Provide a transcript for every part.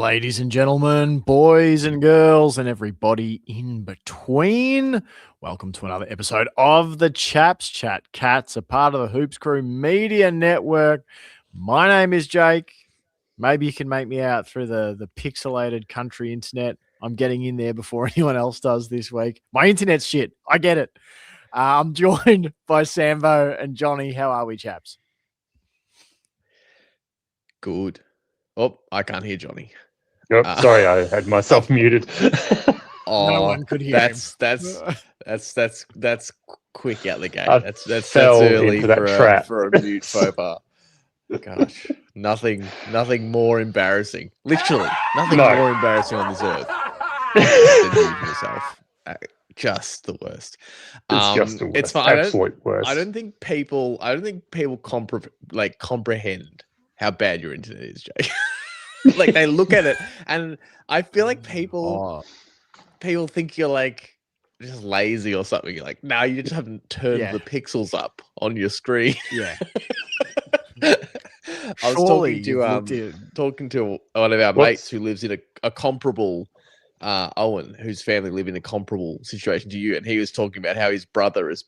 Ladies and gentlemen, boys and girls, and everybody in between, welcome to another episode of the CHAPS Chat. Cats, a part of the Hoops Crew Media Network. My name is Jake. Maybe you can make me out through the pixelated country internet. I'm getting in there before anyone else does this week. My internet's shit. I get it. I'm joined by Sambo and Johnny. How are we, chaps? Good. Oh, I can't hear Johnny. Yep, sorry, I had myself muted. No one could hear him. That's quick out the gate. I That's fell early into that for trap. for a mute faux pas. Gosh, nothing more embarrassing. Literally, nothing more embarrassing on this earth than muting yourself. Just the worst. It's just the worst. It's fine. Absolute worst. I don't think people comprehend how bad your internet is, Jake. Like they look at it, and I feel like people think you're like just lazy or something. You're like, no, you just haven't turned the pixels up on your screen. Yeah. I was talking to one of our mates who lives in a comparable Owen, whose family live in a comparable situation to you, and he was talking about how his brother has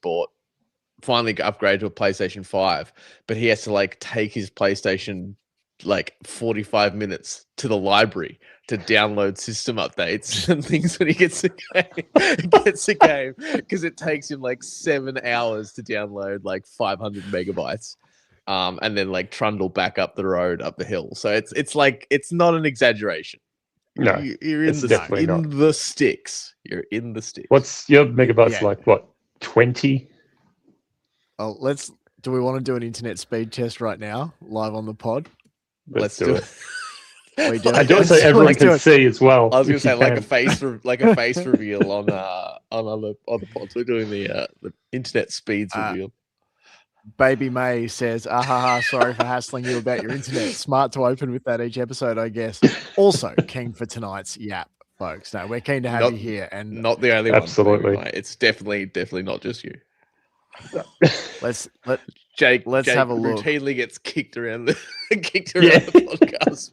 finally upgraded to a PlayStation 5, but he has to like take his PlayStation like 45 minutes to the library to download system updates and things when he gets a game, because it takes him like 7 hours to download like 500 megabytes, and then like trundle back up the road up the hill. So it's like, it's not an exaggeration. No, you're in the sticks. You're in the sticks. What's your megabytes like? What, 20? Oh, do we want to do an internet speed test right now, live on the pod? Let's do it. We do I do it so everyone can see as well. I was going to say like a face reveal on the pods. We're doing the internet speeds reveal. Baby May says, sorry for hassling you about your internet. Smart to open with that each episode, I guess. Also keen for tonight's yap, folks. No, we're keen to have you here, and not the only one. Absolutely, it's definitely not just you. Jake have a look. Routinely gets kicked around the podcast,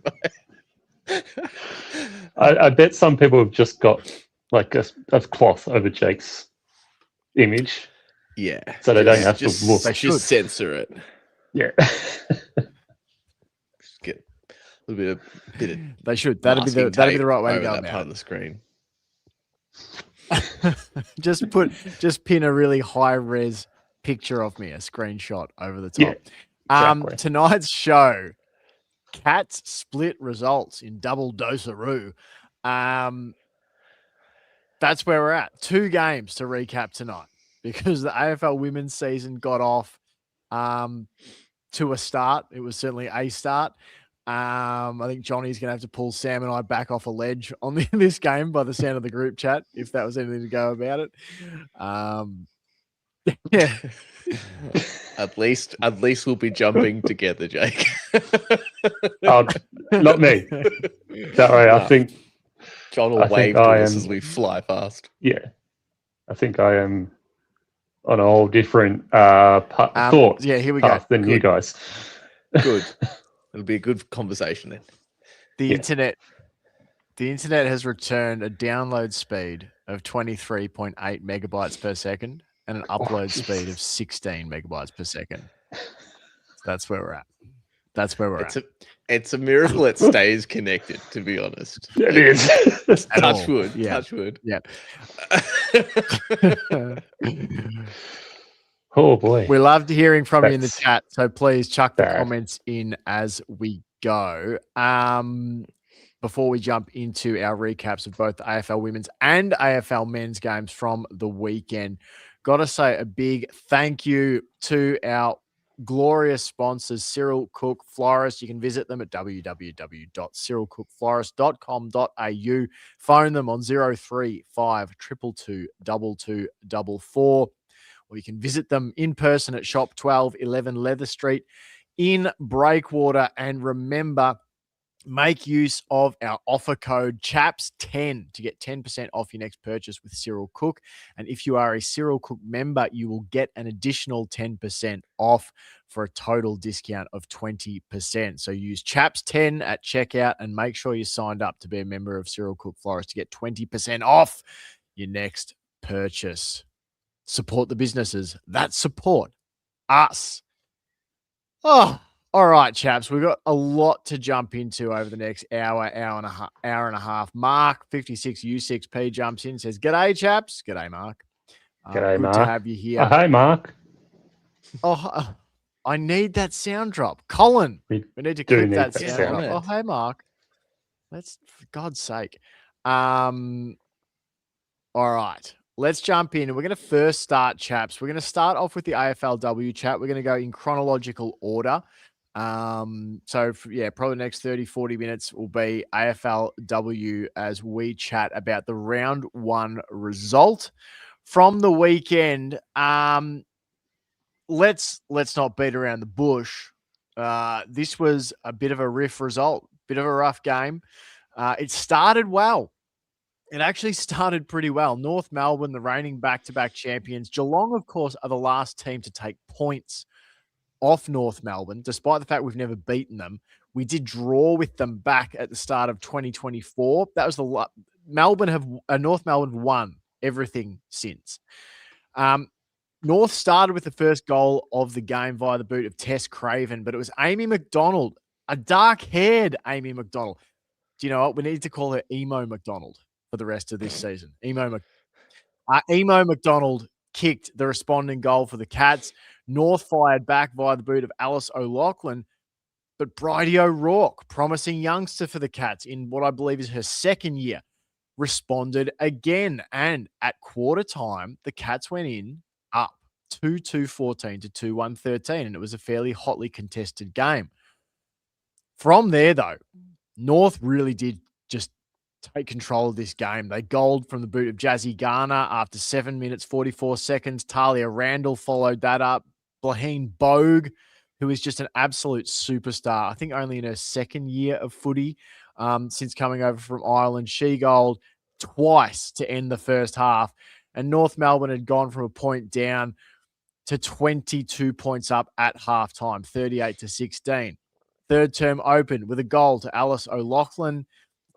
mate. I bet some people have just got like a cloth over Jake's image. Yeah. So they don't have to look. They should censor it. Yeah. Just get a little bit of they should. That'd be the right way to go that part of the screen. just pin a really high res picture of me, a screenshot over the top. Yeah, exactly. Tonight's show, Cats split results in double dose-a-roo. That's where we're at. 2 games to recap tonight, because the AFL women's season got off to a start. It was certainly a start. I think Johnny's going to have to pull Sam and I back off a ledge on this game by the sound of the group chat, if that was anything to go about it. Yeah. At least we'll be jumping together, Jake. Not me. That way, I think John will wave to us as we fly past. Yeah, I think I am on a whole different thought. Yeah, here we go. Than you guys. Good. It'll be a good conversation then. The internet has returned a download speed of 23.8 megabytes per second and an upload speed of 16 megabytes per second. That's where we're at. It's a miracle it stays connected, to be honest. It is. Touch wood. Yeah. Touch wood. Yeah. Oh boy. We loved hearing from you in the chat, so please chuck the bad. comments in as we go. Before we jump into our recaps of both the AFL women's and AFL men's games from the weekend, got to say a big thank you to our glorious sponsors, Cyril Cook Florist. You can visit them at www.cyrilcookflorist.com.au. Phone them on 035 222 2244. Or you can visit them in person at Shop 1211 Leather Street in Breakwater. And remember, make use of our offer code CHAPS10 to get 10% off your next purchase with Cyril Cook. And if you are a Cyril Cook member, you will get an additional 10% off for a total discount of 20%. So use CHAPS10 at checkout and make sure you're signed up to be a member of Cyril Cook Florist to get 20% off your next purchase. Support the businesses that support us. Oh, all right, chaps. We've got a lot to jump into over the next hour and a half. Mark 56U6P jumps in, says, "G'day, chaps." G'day, Mark. G'day, good Mark. to have you here. Hi, Mark. Oh, I need that sound drop, Colin. We need to clip that sound drop. Oh, hey, Mark. Let's, for God's sake. All right. Let's jump in. We're going to first start, chaps. We're going to start off with the AFLW chat. We're going to go in chronological order. So probably the next 30, 40 minutes will be AFLW as we chat about the round 1 result from the weekend. Let's not beat around the bush. This was a bit of a riff result, bit of a rough game. It started well. It actually started pretty well. North Melbourne, the reigning back-to-back champions. Geelong, of course, are the last team to take points off North Melbourne, despite the fact we've never beaten them. We did draw with them back at the start of 2024. That was North Melbourne have won everything since. North started with the first goal of the game via the boot of Tess Craven, but it was Amy McDonald, a dark-haired Amy McDonald. Do you know what? We need to call her Emo McDonald for the rest of this season. Emo McDonald kicked the responding goal for the Cats. North fired back via the boot of Alice O'Loughlin, but Bridie O'Rourke, promising youngster for the Cats in what I believe is her second year, responded again. And at quarter time, the Cats went in up 2-2-14 to 2-1-13, and it was a fairly hotly contested game. From there, though, North really did just take control of this game. They goaled from the boot of Jazzy Garner after 7 minutes, 44 seconds. Talia Randall followed that up. Blaheen Bogue, who is just an absolute superstar, I think only in her second year of footy since coming over from Ireland. She goaled twice to end the first half. And North Melbourne had gone from a point down to 22 points up at halftime, 38-16. Third term opened with a goal to Alice O'Loughlin.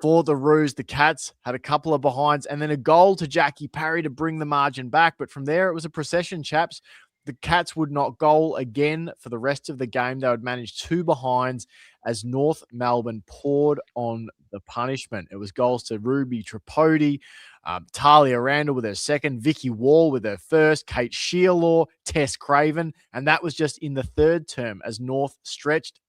For the Roos, the Cats had a couple of behinds and then a goal to Jackie Parry to bring the margin back. But from there, it was a procession, chaps. The Cats would not goal again for the rest of the game. They would manage 2 behinds as North Melbourne poured on the punishment. It was goals to Ruby Tripodi, Talia Randall with her second, Vicky Wall with her first, Kate Shearlaw, Tess Craven. And that was just in the third term as North stretched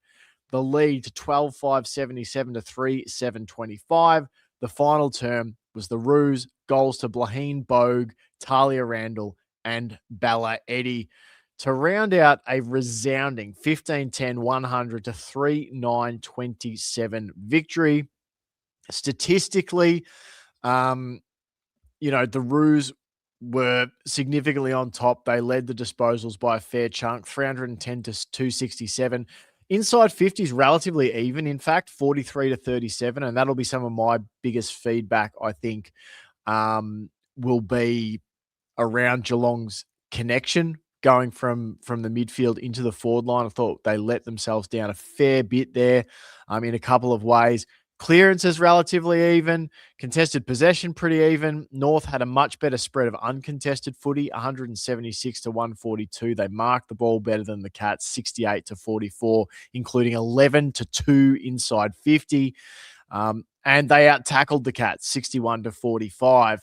the lead to 12-5-77 to 3-7-25. The final term was the Roos, goals to Blaheen Bogue, Talia Randall, and Bella Eddy to round out a resounding 15-10-100 to 3-9-27 victory. Statistically, the Roos were significantly on top. They led the disposals by a fair chunk, 310 to 267. Inside 50 is relatively even, in fact, 43-37, and that'll be some of my biggest feedback, I think, will be around Geelong's connection going from the midfield into the forward line. I thought they let themselves down a fair bit there in a couple of ways. Clearance is relatively even. Contested possession pretty even. North had a much better spread of uncontested footy, 176 to 142. They marked the ball better than the Cats, 68 to 44, including 11 to 2 inside 50. And they out-tackled the Cats, 61 to 45.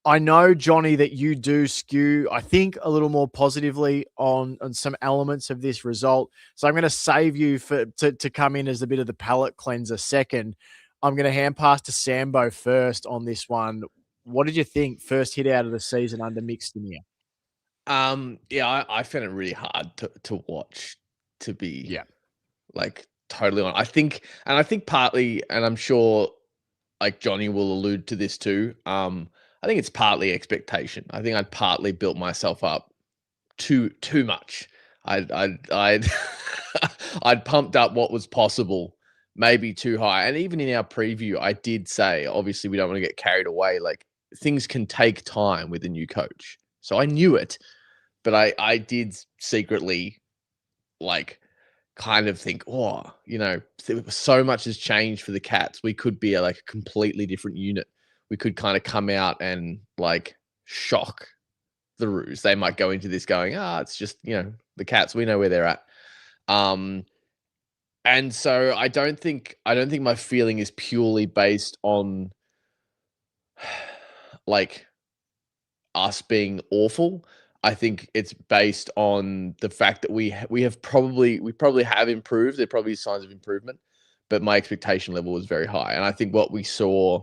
I know, Johnny, that you do skew, I think, a little more positively on some elements of this result. So I'm going to save you to come in as a bit of the palate cleanser second. I'm going to hand pass to Sambo first on this one. What did you think? First hit out of the season under Mick Stinier. I found it really hard to watch, to be totally on. I think partly, and I'm sure like Johnny will allude to this too. I think it's partly expectation. I think I'd partly built myself up too much. I'd I'd pumped up what was possible maybe too high. And even in our preview, I did say, obviously, we don't want to get carried away. Like, things can take time with a new coach. So I knew it, but I did secretly, like, kind of think, oh, so much has changed for the Cats. We could be a completely different unit. We could kind of come out and like shock the Roos. They might go into this going, it's just, the Cats, we know where they're at. And so I don't think my feeling is purely based on like us being awful. I think it's based on the fact that we probably have improved. There are probably signs of improvement, but my expectation level was very high. And I think what we saw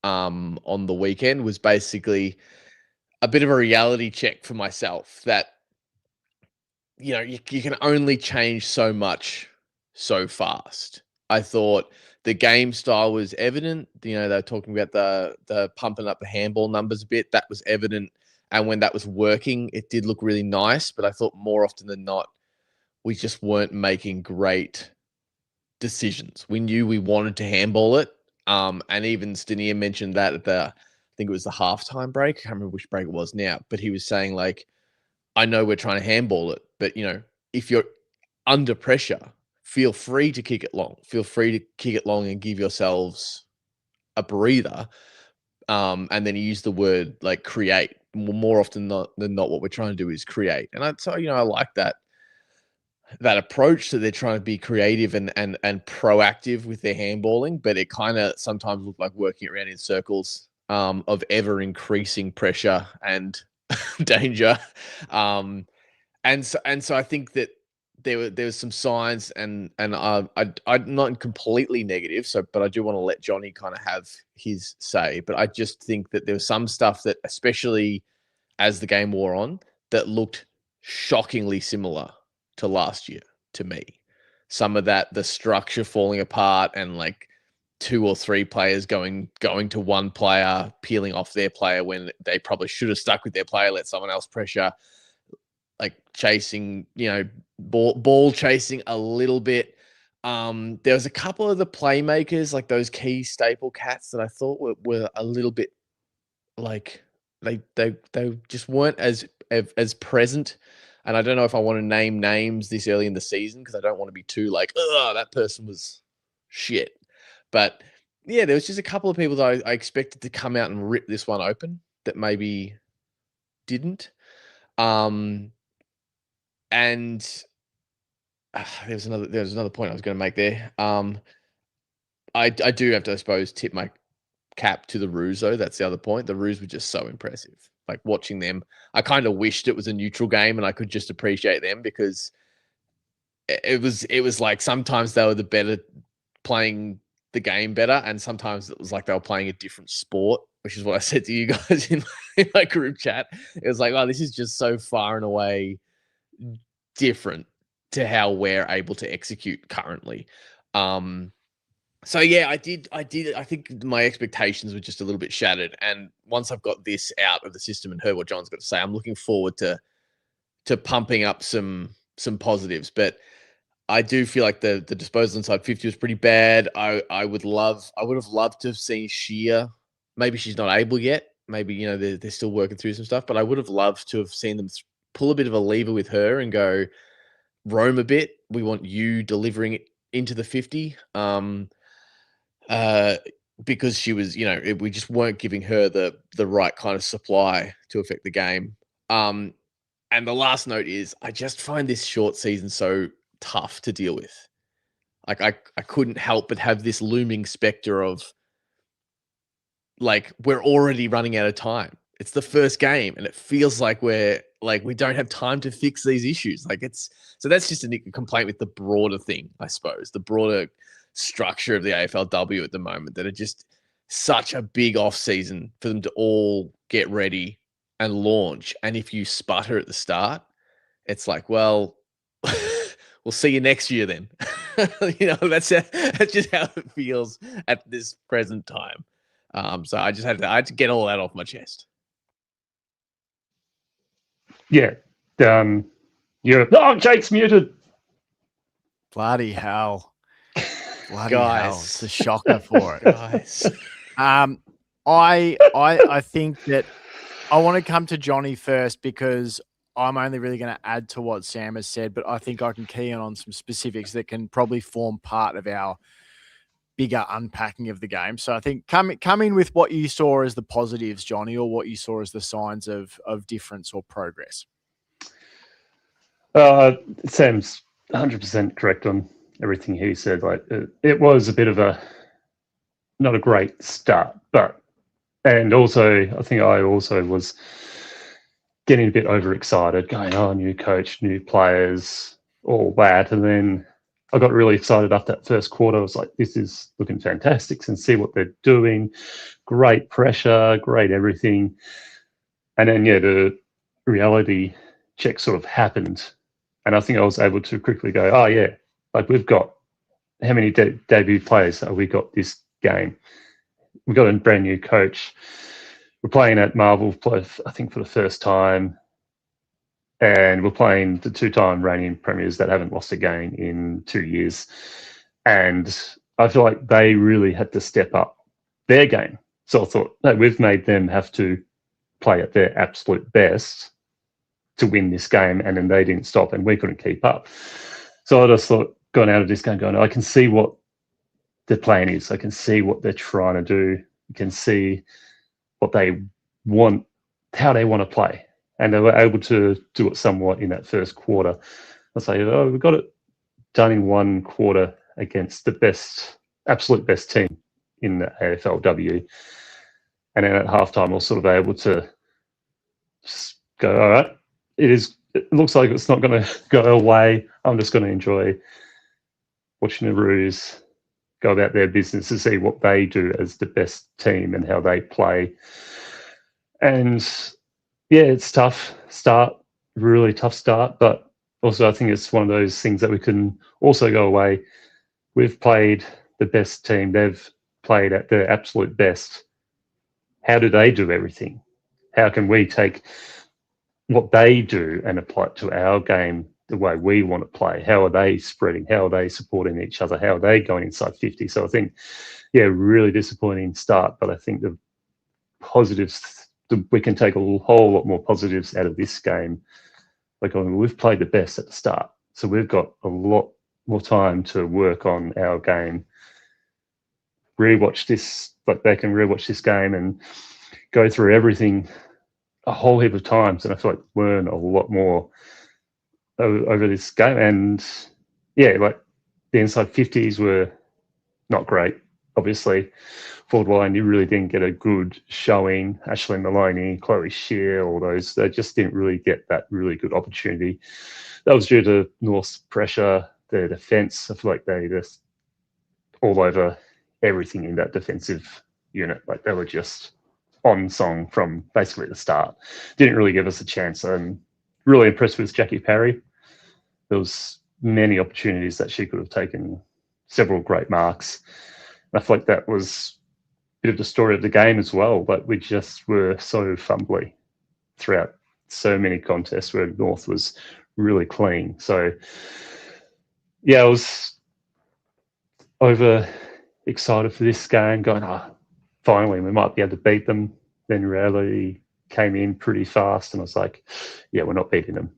on the weekend was basically a bit of a reality check for myself that, you can only change so much so fast. I thought the game style was evident. They're talking about the pumping up the handball numbers a bit. That was evident. And when that was working, it did look really nice. But I thought more often than not, we just weren't making great decisions. We knew we wanted to handball it. And even Stinia mentioned that at I think it was the halftime break. I can't remember which break it was now. But he was saying, like, I know we're trying to handball it, but, if you're under pressure, feel free to kick it long. Feel free to kick it long and give yourselves a breather. And then he used the word like create. More often than not, what we're trying to do is create. And I like that approach that they're trying to be creative and proactive with their handballing, but it kind of sometimes looked like working around in circles of ever increasing pressure and danger. And so I think that there was some signs, and I'm not completely negative. But I do want to let Johnny kind of have his say. But I just think that there was some stuff that, especially as the game wore on, that looked shockingly similar to last year to me. Some of that, the structure falling apart, and like 2 or 3 players going to one player, peeling off their player when they probably should have stuck with their player, let someone else pressure. Like chasing, ball chasing a little bit. There was a couple of the playmakers, like those key staple Cats, that I thought were a little bit like they just weren't as present. And I don't know if I want to name names this early in the season because I don't want to be too like, oh, that person was shit. But yeah, there was just a couple of people that I expected to come out and rip this one open that maybe didn't. And there was another point I was going to make there. I do have to, I suppose, tip my cap to the Roos, though. That's the other point. The Roos were just so impressive. Like, watching them, I kind of wished it was a neutral game and I could just appreciate them, because it was like sometimes they were the better, playing the game better, and sometimes it was like they were playing a different sport, which is what I said to you guys in my group chat. It was like, oh, this is just so far and away different to how we're able to execute currently. So yeah, I think my expectations were just a little bit shattered. And once I've got this out of the system and heard what John's got to say, I'm looking forward to pumping up some positives. But I do feel like the disposal inside 50 was pretty bad. I would have loved to have seen Sheer. Maybe she's not able yet. Maybe, they're still working through some stuff, but I would have loved to have seen them pull a bit of a lever with her and go roam a bit. We want you delivering it into the 50. Because she was, we just weren't giving her the right kind of supply to affect the game. And the last note is, I just find this short season so tough to deal with. Like, I couldn't help but have this looming specter of, like, we're already running out of time. It's the first game, and it feels like we don't have time to fix these issues. So that's just a complaint with the broader thing, I suppose, the broader structure of the AFLW at the moment, that are just such a big off season for them to all get ready and launch. And if you sputter at the start, it's like, well, we'll see you next year then. That's just how it feels at this present time. So I had to get all that off my chest. Yeah. Jake's muted. Bloody hell. Bloody hell, it's a shocker for it. Guys. I think that I want to come to Johnny first because I'm only really going to add to what Sam has said, but I think I can key in on some specifics that can probably form part of our bigger unpacking of the game. So I think come in with what you saw as the positives, Johnny, or what you saw as the signs of difference or progress. Sam's 100% correct on everything he said. Like it was a bit of not a great start, and also I think I also was getting a bit overexcited, going, oh, new coach, new players, all that. And then I got really excited after that first quarter. I was like, this is looking fantastic, and see what they're doing. Great pressure, great everything. And then, the reality check sort of happened. And I think I was able to quickly go, oh, yeah, like we've got, how many debut players have we got this game? We've got a brand new coach. We're playing at Marvel, I think, for the first time. And we're playing the two-time reigning premiers that haven't lost a game in 2 years. And I feel like they really had to step up their game. So I thought, no, we've made them have to play at their absolute best to win this game, and then they didn't stop, and we couldn't keep up. So I just thought, going out of this game, I can see what their plan is. I can see what they're trying to do. You can see what they want, how they want to play. And they were able to do it somewhat in that first quarter. I say, oh, we got it done in one quarter against the absolute best team in the AFLW. And then at halftime, I was sort of able to just go, all right, it looks like it's not going to go away. I'm just going to enjoy watching the Roos go about their business to see what they do as the best team and how they play. And yeah, it's tough start, really tough start, but also I think it's one of those things that we can also go away. We've played the best team. They've played at their absolute best. How do they do everything? How can we take what they do and apply it to our game the way we want to play? How are they spreading? How are they supporting each other? How are they going inside 50? So I think, really disappointing start, but I think the positives, we can take a whole lot more positives out of this game. Like, we've played the best at the start, so we've got a lot more time to work on our game. Rewatch this, like they can rewatch this game and go through everything a whole heap of times, and I feel like learn a lot more over this game. And like the inside 50s were not great. Obviously, forward line, you really didn't get a good showing. Ashley Maloney, Chloe Shear, all those, they just didn't really get that really good opportunity. That was due to North's pressure, their defence. I feel like they just all over everything in that defensive unit. Like they were just on song from basically the start. Didn't really give us a chance. I'm really impressed with Jackie Parry. There was many opportunities that she could have taken, several great marks. And I feel like that was a bit of the story of the game as well, but we just were so fumbly throughout so many contests where North was really clean. So I was over excited for this game, going, finally we might be able to beat them. Then reality came in pretty fast, and I was like, we're not beating them.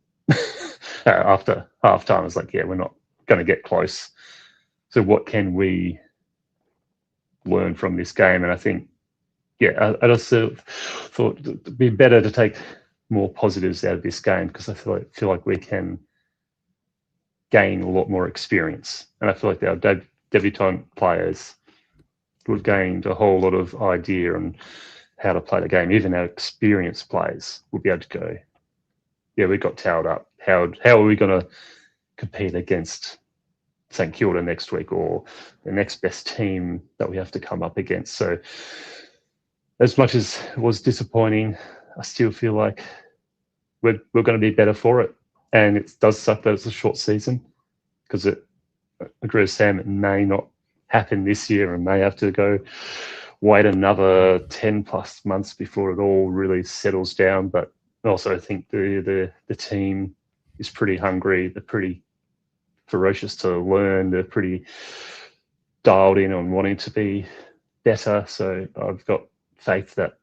After halftime, I was like, we're not going to get close. So what can we learn from this game? And I think, I just sort of thought it'd be better to take more positives out of this game, because I feel like we can gain a lot more experience. And I feel like our debutant players would have gained a whole lot of idea on how to play the game. Even our experienced players would be able to go, we got towed up. How are we going to compete against St Kilda next week, or the next best team that we have to come up against? So as much as it was disappointing, I still feel like we're going to be better for it. And it does suck that it's a short season, because I agree with Sam, it may not happen this year and may have to wait another 10 plus months before it all really settles down. But also I think the team is pretty hungry. They're pretty ferocious to learn. They're pretty dialed in on wanting to be better. So I've got faith that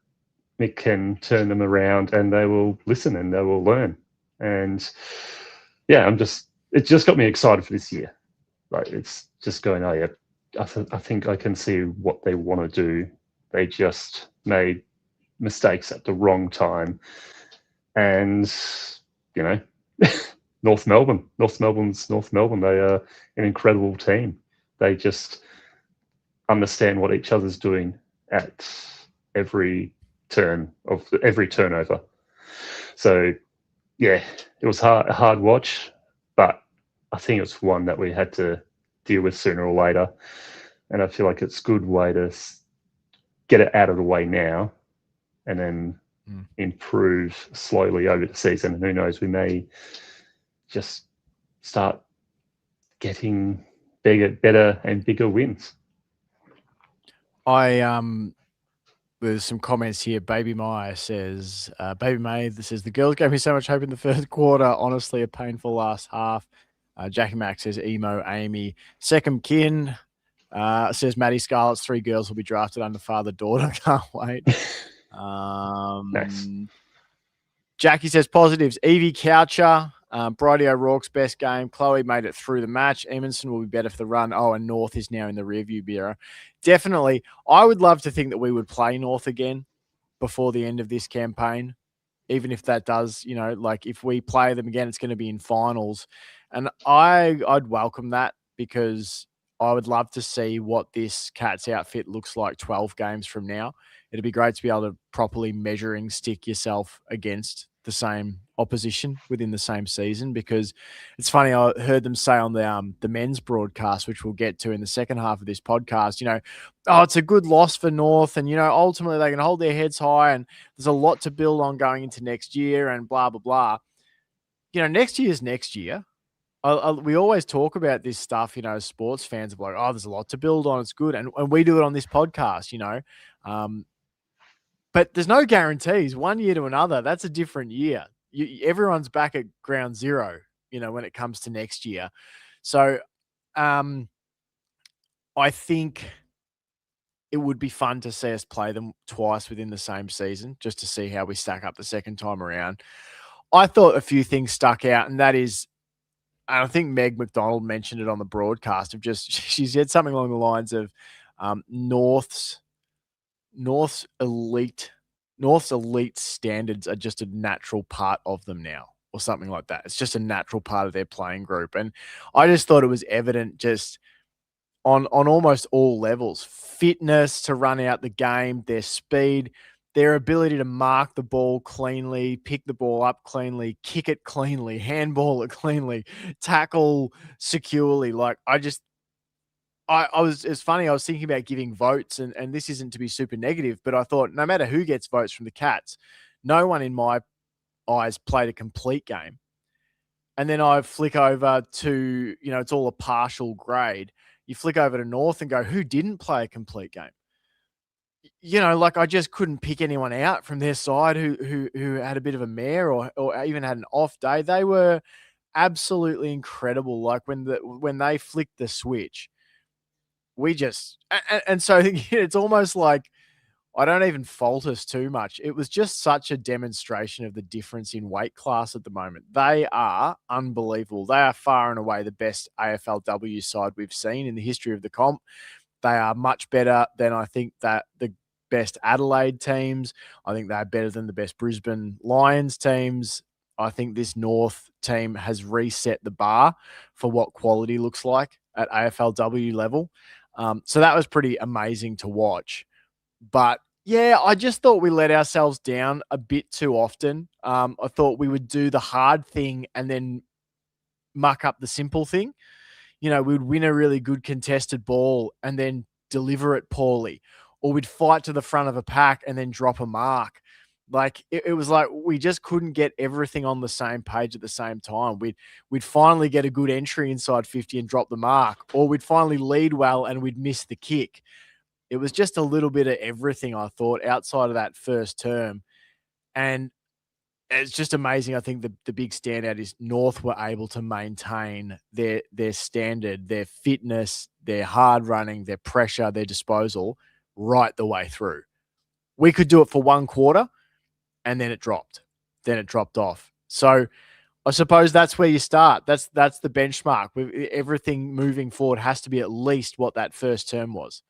Mick can turn them around and they will listen and they will learn. And yeah, it just got me excited for this year. Like, it's just going, oh yeah, I think I can see what they want to do. They just made mistakes at the wrong time. And, you know, North Melbourne's North Melbourne. They are an incredible team. They just understand what each other's doing at every turn of every turnover. So yeah, it was a hard watch, but I think it's one that we had to deal with sooner or later. And I feel like it's a good way to get it out of the way now and then improve slowly over the season. And who knows, we may just start getting better and bigger wins. There's some comments here. Baby Maya says, Baby May, this says, the girls gave me so much hope in the first quarter. Honestly, a painful last half. Jackie Mack says, Emo, Amy. Second Kin says, Maddie Scarlett's 3 girls will be drafted under father-daughter. Can't wait. Nice. Jackie says, positives. Evie Coucher, Bridie O'Rourke's best game. Chloe made it through the match. Emerson will be better for the run. Oh, and North is now in the rearview mirror. Definitely. I would love to think that we would play North again before the end of this campaign, even if that does, like if we play them again, it's going to be in finals. And I'd welcome that, because I would love to see what this Cats outfit looks like 12 games from now. It'd be great to be able to properly measuring stick yourself against the same opposition within the same season, because it's funny. I heard them say on the men's broadcast, which we'll get to in the second half of this podcast, oh, it's a good loss for North, and, ultimately they can hold their heads high and there's a lot to build on going into next year and blah, blah, blah. Next year's next year. We always talk about this stuff, as sports fans are like, oh, there's a lot to build on. It's good. And we do it on this podcast, but there's no guarantees. One year to another, that's a different year. Everyone's back at ground zero, when it comes to next year. So I think it would be fun to see us play them twice within the same season, just to see how we stack up the second time around. I thought a few things stuck out, and that is, and I think Meg McDonald mentioned it on the broadcast, she said something along the lines of North's elite standards are just a natural part of them now, or something like that. It's just a natural part of their playing group. And I just thought it was evident just on almost all levels. Fitness to run out the game, their speed, their ability to mark the ball cleanly, pick the ball up cleanly, kick it cleanly, handball it cleanly, tackle securely. Like, it's funny. I was thinking about giving votes, and this isn't to be super negative, but I thought no matter who gets votes from the Cats, no one in my eyes played a complete game. And then I flick over to, it's all a partial grade. You flick over to North and go, who didn't play a complete game? Like, I just couldn't pick anyone out from their side who had a bit of a mare or even had an off day. They were absolutely incredible. Like, when they flicked the switch, we just and so it's almost like I don't even fault us too much. It was just such a demonstration of the difference in weight class at the moment. They are unbelievable. They are far and away the best AFLW side we've seen in the history of the comp. They are much better than I think that the best Adelaide teams. I think they're better than the best Brisbane Lions teams. I think this North team has reset the bar for what quality looks like at AFLW level. So that was pretty amazing to watch. But yeah, I just thought we let ourselves down a bit too often. I thought we would do the hard thing and then muck up the simple thing. We'd win a really good contested ball and then deliver it poorly, or we'd fight to the front of a pack and then drop a mark. Like, it was like we just couldn't get everything on the same page at the same time. We'd finally get a good entry inside 50 and drop the mark, or we'd finally lead well and we'd miss the kick. It was just a little bit of everything, I thought, outside of that first term. And it's just amazing. I think the big standout is North were able to maintain their standard, their fitness, their hard running, their pressure, their disposal right the way through. We could do it for one quarter and then it dropped. Then it dropped off. So I suppose that's where you start. That's the benchmark. Everything moving forward has to be at least what that first term was.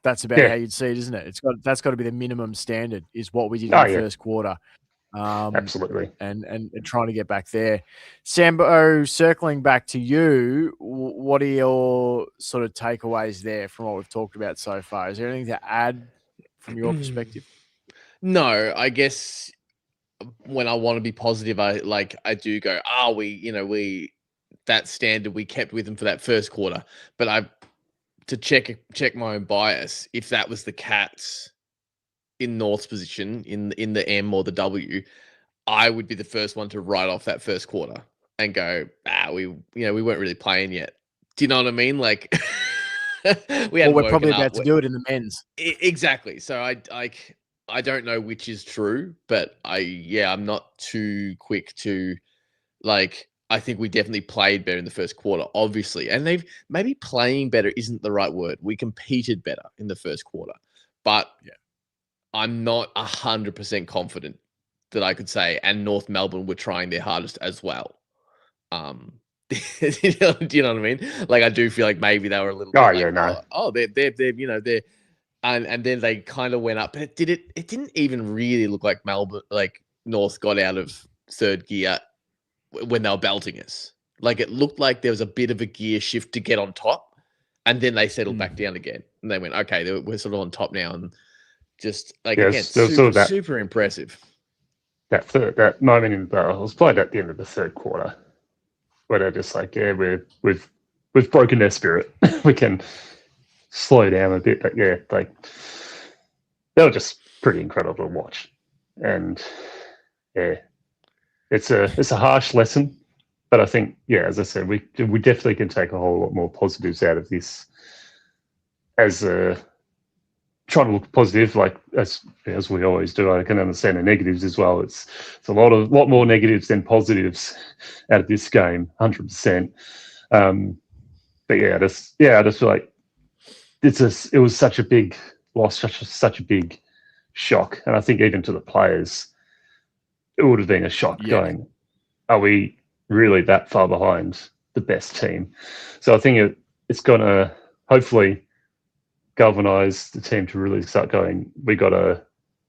That's about how you'd see it, isn't it? That's got to be the minimum standard, is what we did in the first quarter. Absolutely. And trying to get back there. Sambo, circling back to you, what are your sort of takeaways there from what we've talked about so far? Is there anything to add from your perspective? No, I guess when I want to be positive, I do go, that standard we kept with them for that first quarter. But to check my own bias, if that was the Cats in North's position in the M or the W, I would be the first one to write off that first quarter and go, we weren't really playing yet. Do you know what I mean? Like we're probably about to do it in the men's. Exactly. So I don't know which is true, but I'm not too quick to I think we definitely played better in the first quarter, obviously. And maybe playing better isn't the right word. We competed better in the first quarter, but I'm not 100% confident that I could say, and North Melbourne were trying their hardest as well. Do you know what I mean? Like, I do feel like maybe they were a little they're and then they kind of went up, but it didn't even really look like Melbourne, like North got out of third gear when they were belting us. Like, it looked like there was a bit of a gear shift to get on top, and then they settled back down again, and they went, okay, we're sort of on top now, and just again, super impressive. That moment in the barrel was played at the end of the third quarter, where they're just like, we've broken their spirit. We can slow down a bit, but they were just pretty incredible to watch. And it's a harsh lesson, but I think as I said, we definitely can take a whole lot more positives out of this as trying to look positive, like as we always do. I can understand the negatives as well. It's a lot more negatives than positives out of this game, 100%. But I just feel like it was such a big loss, such a big shock, and I think even to the players, it would have been a shock. Going, are we really that far behind the best team? So I think it's going to hopefully galvanize the team to really start going, we got to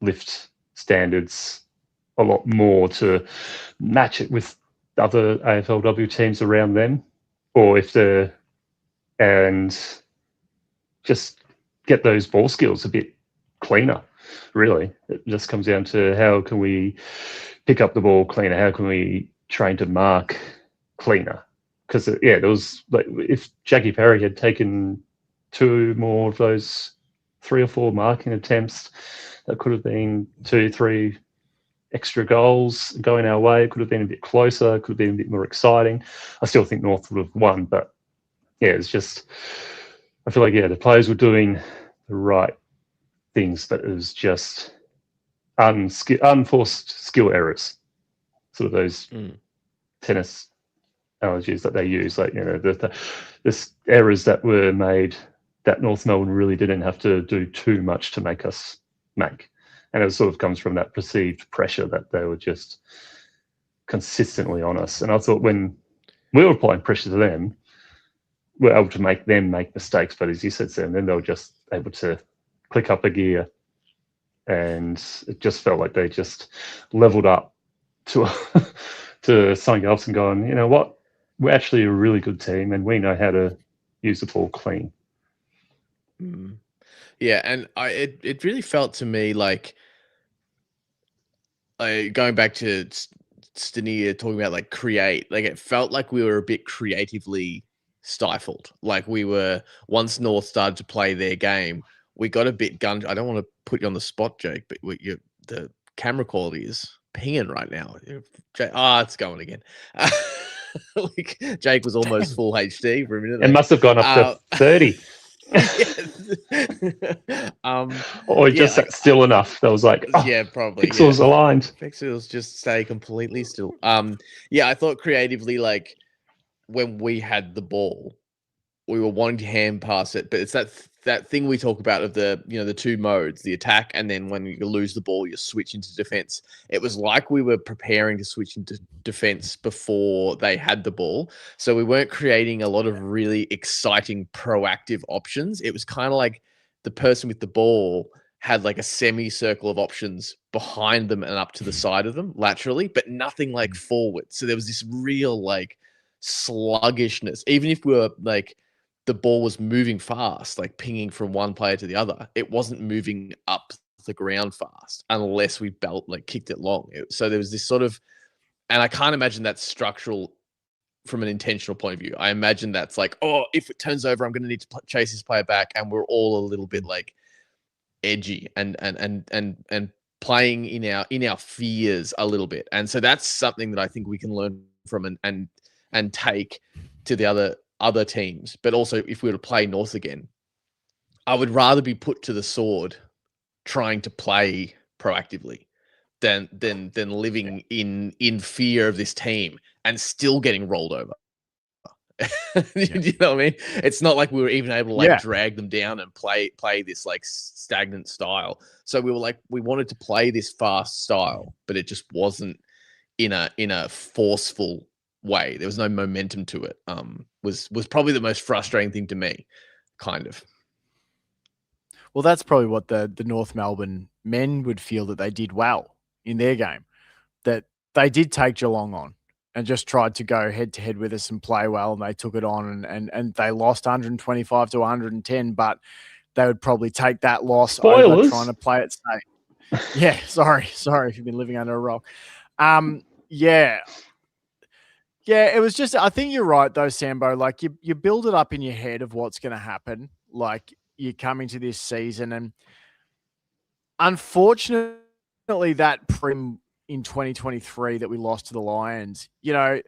lift standards a lot more to match it with other AFLW teams around them, or and just get those ball skills a bit cleaner. Really, it just comes down to how can we pick up the ball cleaner, how can we train to mark cleaner, because there was, like, if Jackie Perry had taken 2 more of those 3 or 4 marking attempts, that could have been 2-3 extra goals going our way. It could have been a bit closer, it could have been a bit more exciting. I still think North would have won, but it's just, I feel like the players were doing the right things, but it was just unforced skill errors, sort of those tennis analogies that they use, like the errors that were made that North Melbourne really didn't have to do too much to make us make. And it sort of comes from that perceived pressure that they were just consistently on us. And I thought when we were applying pressure to them, we were able to make them make mistakes. But as you said, Sam, then they were just able to click up a gear. And it just felt like they just leveled up to something else and going, you know what, we're actually a really good team and we know how to use the ball clean. Yeah, and it really felt to me like, going back to Stania talking about like create, like it felt like we were a bit creatively stifled. Like we were, once North started to play their game, we got a bit gun. I don't want to put you on the spot, Jake, but the camera quality is pinging right now. It's going again. Like, Jake was almost full HD for a minute. It must have gone up to 30. Or just still enough. That was like, probably when we had the ball, we were wanting to hand pass it, but it's that thing we talk about of the the two modes, the attack, and then when you lose the ball, you switch into defense. It was like we were preparing to switch into defense before they had the ball, so we weren't creating a lot of really exciting proactive options. It was kind of like the person with the ball had like a semicircle of options behind them and up to the side of them laterally, but nothing like forward. So there was this real like sluggishness, even if we were like the ball was moving fast, like pinging from one player to the other. It wasn't moving up the ground fast unless we kicked it long. So there was this sort of, and I can't imagine that's structural from an intentional point of view. I imagine that's like, oh, if it turns over, I'm going to need to chase this player back, and we're all a little bit like edgy and playing in our fears a little bit. And so that's something that I think we can learn from and take to the other teams. But also, if we were to play North again, I would rather be put to the sword trying to play proactively than living in fear of this team and still getting rolled over. You know what I mean? It's not like we were even able to drag them down and play this like stagnant style. So we were like, we wanted to play this fast style, but it just wasn't in a forceful way. There was no momentum to it. Was probably the most frustrating thing to me, kind of. Well, that's probably what the North Melbourne men would feel that they did well in their game, that they did take Geelong on and just tried to go head to head with us and play well, and they took it on and they lost 125 to 110, but they would probably take that loss over trying to play it safe. Yeah, sorry if you've been living under a rock. Yeah, it was just, I think you're right though, Sambo. Like you build it up in your head of what's going to happen. Like you're coming to this season, and unfortunately that prim in 2023 that we lost to the Lions, that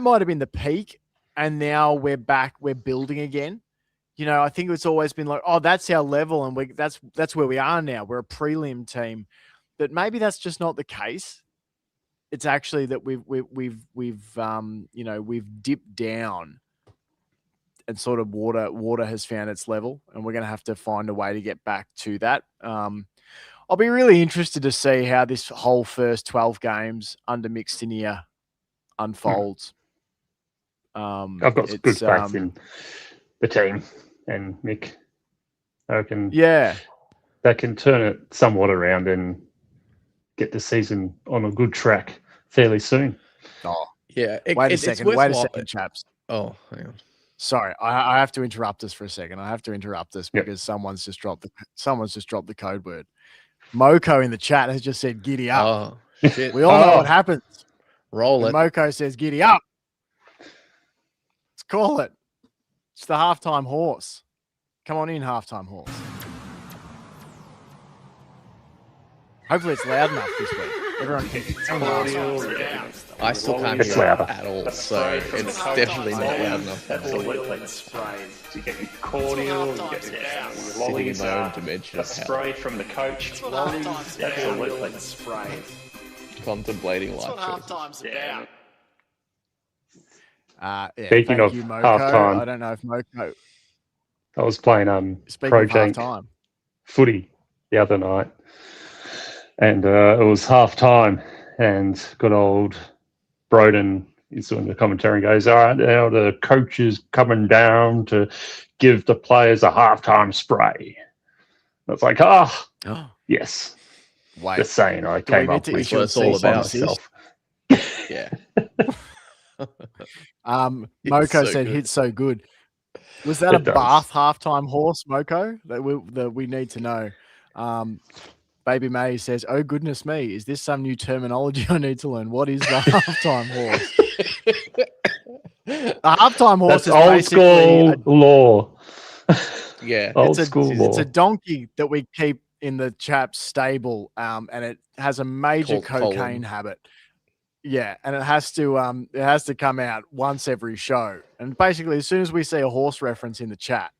might have been the peak, and now we're back, we're building again. I think it's always been like, oh, that's our level, and that's where we are now. We're a prelim team, but maybe that's just not the case. It's actually that we've dipped down, and sort of water has found its level, and we're going to have to find a way to get back to that. I'll be really interested to see how this whole first 12 games under McStineer unfolds. I've got some good faith in the team and Mick. I reckon they can turn it somewhat around and get the season on a good track fairly soon. Oh, yeah. Wait a second, chaps. Oh, hang on. Sorry, I have to interrupt us for a second. I have to interrupt us because someone's just dropped the code word. Moko in the chat has just said giddy up. Oh, shit. We all know what happens. Roll it. Moko says giddy up. Let's call it. It's the halftime horse. Come on in, halftime horse. Hopefully it's loud enough this week. Everyone can. I still can't hear it at all, so it's definitely not loud enough. Absolutely sprays. You get your cordial, you get your lollies, in my own dimension. A spray from the coach. Lollies, absolutely sprays. Contemplating life choices. Halftime's about. Speaking of halftime, I don't know if Moko. I was playing Project footy the other night, and it was half time, and good old Broden is doing the commentary and goes, all right, now the coach is coming down to give the players a halftime spray. And it's like, yes. Wait, just saying, I came up with what it's all about myself. Yeah. Moko said hits so good. Was that a Bath halftime horse, Moko? That we need to know. Baby May says, "Oh goodness me, is this some new terminology I need to learn? What is the halftime horse?" The halftime horse is old school law. Yeah, it's a donkey that we keep in the Chaps stable, and it has a major cocaine habit. Yeah, and it has to come out once every show. And basically, as soon as we see a horse reference in the chat,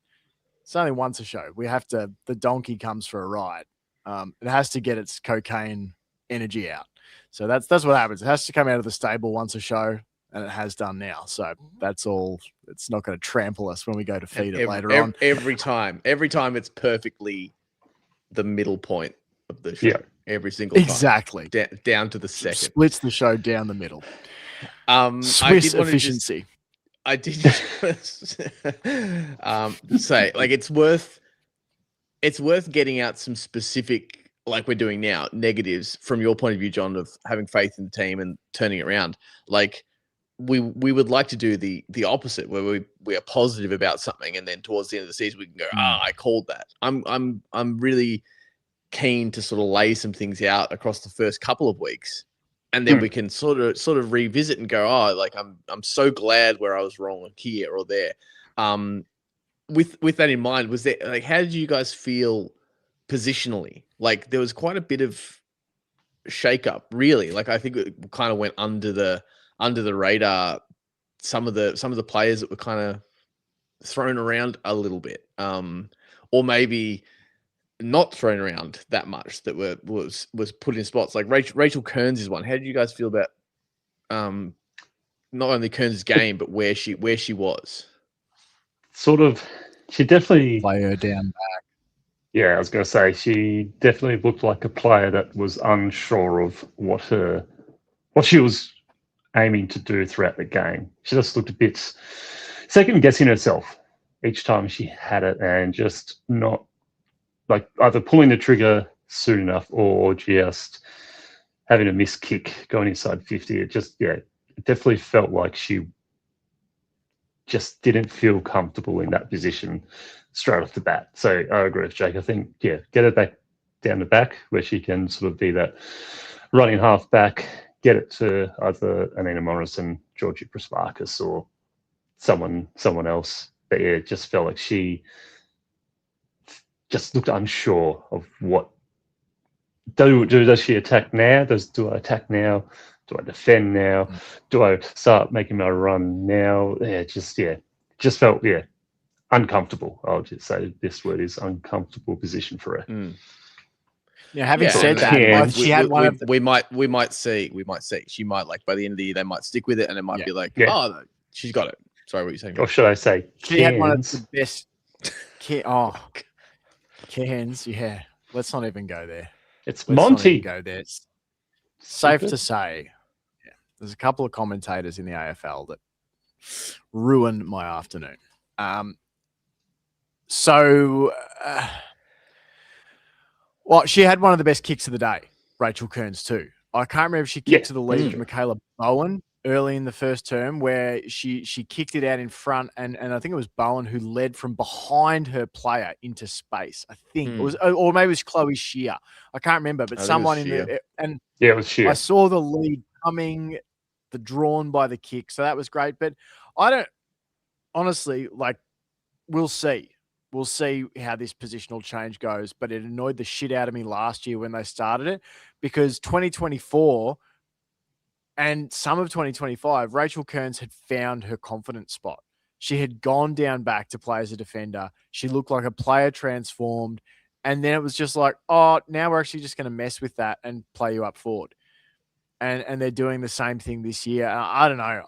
it's only once a show. The donkey comes for a ride. It has to get its cocaine energy out. So that's what happens. It has to come out of the stable once a show, and it has done now. So that's all. It's not going to trample us when we go to feed it every, later on. Every time it's perfectly the middle point of the show. Yeah. Every single time. Exactly. Down to the second. Splits the show down the middle. Swiss efficiency. I did say, like, it's worth getting out some specific, like we're doing now, negatives from your point of view, John, of having faith in the team and turning it around. Like, we would like to do the opposite, where we are positive about something, and then towards the end of the season we can go, I called that. I'm really keen to sort of lay some things out across the first couple of weeks, and then we can sort of revisit and go, like, I'm so glad where I was wrong here or there. With that in mind, was there, like, how did you guys feel positionally? Like, there was quite a bit of shake-up, really. Like, I think it kind of went under the radar. Some of the players that were kind of thrown around a little bit, or maybe not thrown around that much, that was put in spots. Like Rachel Kearns is one. How did you guys feel about not only Kearns' game, but where she was? Sort of, she definitely Play her down back. Yeah, I was going to say, she definitely looked like a player that was unsure of what she was aiming to do throughout the game. She just looked a bit second guessing herself each time she had it, and just not, like, either pulling the trigger soon enough or just having a missed kick going inside 50. It just, it definitely felt like she just didn't feel comfortable in that position straight off the bat. So I agree with Jake. I think, get her back down the back where she can sort of be that running half back, get it to either Anina Morrison, Georgie Prasparkas, or someone else. But it just felt like she just looked unsure of what does she attack now? Do I attack now? Do I defend now? Do I start making my run now? Just felt uncomfortable. I'll just say this word is uncomfortable position for her. Yeah, having said that, she had one of we might see. She might, like, by the end of the year, they might stick with it, and it might be like, oh, she's got it. Sorry, what are you saying? Or should I say, she had one of the best. Cairns, let's not even go there. Let's Monty. Not even go there. It's safe to say, there's a couple of commentators in the AFL that ruined my afternoon. She had one of the best kicks of the day, Rachel Kearns, too. I can't remember if she kicked to the lead to Michaela Bowen early in the first term, where she kicked it out in front, and I think it was Bowen who led from behind her player into space. I think it was, or maybe it was Chloe Shear. I can't remember, but someone in there. And it was Shear. I saw the lead coming, the drawn by the kick, so that was great. But I don't honestly, like, we'll see. We'll see how this positional change goes, but it annoyed the shit out of me last year when they started it, because 2024 and some of 2025, Rachel Kearns had found her confidence spot. She had gone down back to play as a defender. She looked like a player transformed. And then it was just like, now we're actually just going to mess with that and play you up forward. And they're doing the same thing this year. I don't know.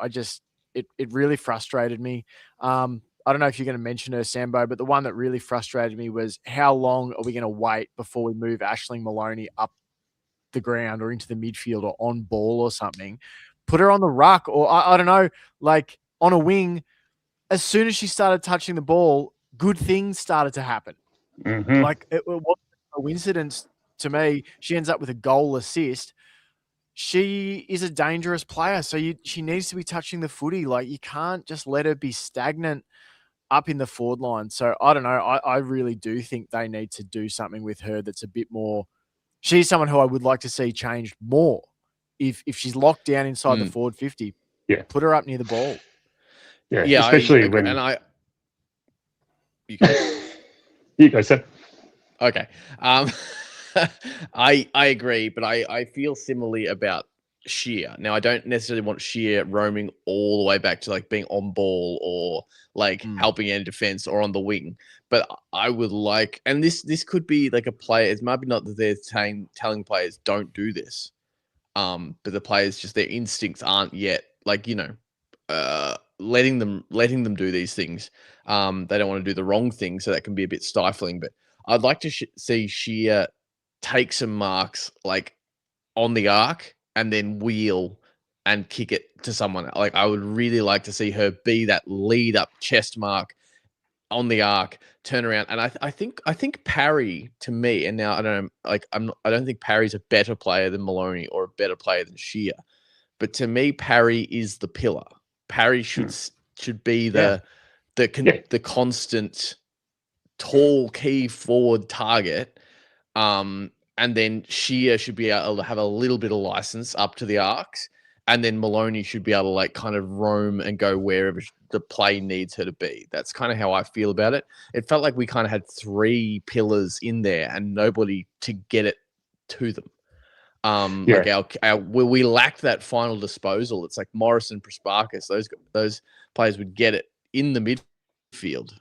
It really frustrated me. I don't know if you're going to mention her, Sambo, but the one that really frustrated me was, how long are we going to wait before we move Aisling Maloney up the ground or into the midfield or on ball or something? Put her on the ruck, or I don't know, like on a wing. As soon as she started touching the ball, good things started to happen. Like, it wasn't a coincidence to me. She ends up with a goal assist. She is a dangerous player, so she needs to be touching the footy. Like, you can't just let her be stagnant up in the forward line. So I don't know. I really do think they need to do something with her that's a bit more. She's someone who I would like to see changed more. If she's locked down inside the forward 50, put her up near the ball. Yeah, especially when you go, Seb. Okay. I agree, but I feel similarly about Shear. Now, I don't necessarily want Shear roaming all the way back to, like, being on ball or, like, helping in defense or on the wing. But I would like, and this could be like a player. It might be not that they're telling players don't do this, but the players, just their instincts aren't yet, like, letting them do these things. They don't want to do the wrong thing, so that can be a bit stifling. But I'd like to see Shea take some marks like on the arc and then wheel and kick it to someone. Like I would really like to see her be that lead up chest mark on the arc, turn around, and I think Parry, to me, and now I don't know, like I don't think Parry's a better player than Maloney or a better player than Shea, but to me Parry is the pillar. Parry should be the constant tall key forward target, and then Shea should be able to have a little bit of license up to the arcs, and then Maloney should be able to like kind of roam and go wherever the play needs her to be. That's kind of how I feel about it. It felt like we kind of had 3 pillars in there and nobody to get it to them. Like we lacked that final disposal. It's like Morris and Prasparkas, those players would get it in the midfield,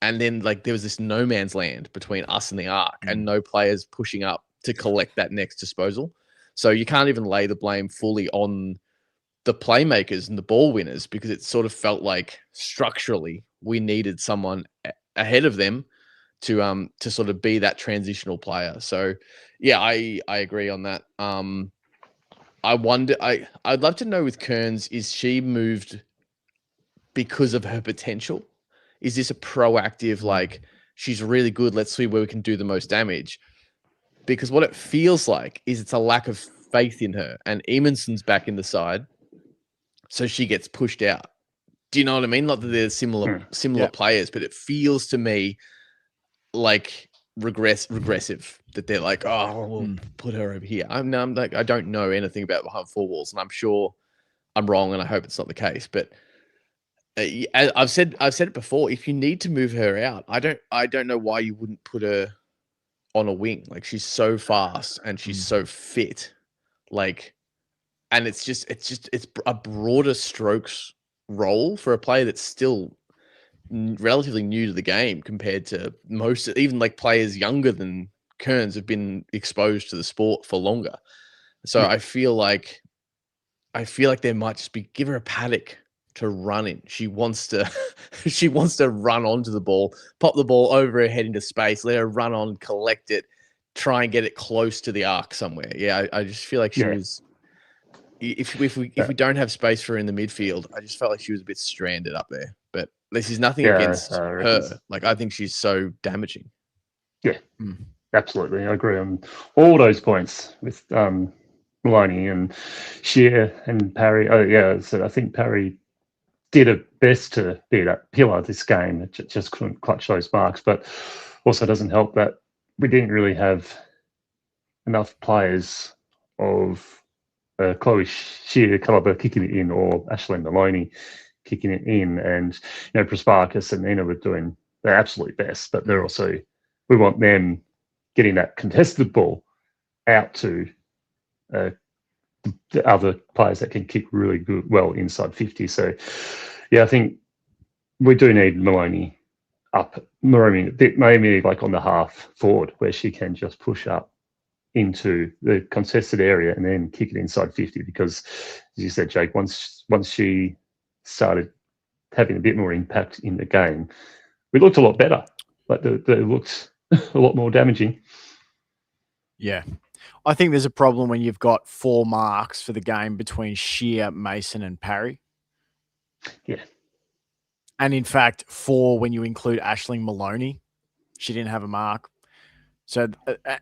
and then like there was this no man's land between us and the arc, and no players pushing up to collect that next disposal. So you can't even lay the blame fully on the playmakers and the ball winners, because it sort of felt like structurally we needed someone ahead of them to sort of be that transitional player. So yeah, I agree on that. I wonder, I'd love to know with Kearns, is she moved because of her potential? Is this a proactive, like, she's really good, let's see where we can do the most damage? Because what it feels like is it's a lack of faith in her, and Eamondson's back in the side, so she gets pushed out. Do you know what I mean? Not that they're similar players, but it feels to me like regressive, that they're like, oh, we'll put her over here. I'm like, I don't know anything about behind 4 walls, and I'm sure I'm wrong, and I hope it's not the case. But I've said it before. If you need to move her out, I don't know why you wouldn't put her on a wing. Like, she's so fast and she's so fit. Like, and it's a broader strokes role for a player that's still relatively new to the game compared to most, even like players younger than Kearns have been exposed to the sport for longer. So I feel like there might just be, give her a paddock to run in. She wants to run onto the ball, pop the ball over her head into space, let her run on, collect it, try and get it close to the arc somewhere. Yeah, I just feel like she was. If we don't have space for her in the midfield, I just felt like she was a bit stranded up there. But this is nothing against her. Like, I think she's so damaging. Yeah, absolutely. I agree on all those points with Maloney and Shea and Parry. Oh yeah, so I think Parry did her best to be that pillar this game. It just couldn't clutch those marks, but also doesn't help that we didn't really have enough players of Chloe Shea caliber kicking it in, or Ashley Maloney kicking it in. And Prasparkas and Nina were doing their absolute best, but they're also, we want them getting that contested ball out to the other players that can kick really well inside 50. So yeah, I think we do need Maloney up, roaming a bit, maybe like on the half forward, where she can just push up into the contested area and then kick it inside 50, because as you said, Jake, once she started having a bit more impact in the game, we looked a lot better. Like it looked a lot more damaging. Yeah. I think there's a problem when you've got 4 marks for the game between Shea, Mason and Parry. Yeah. And in fact, 4 when you include Aisling Maloney. She didn't have a mark. So,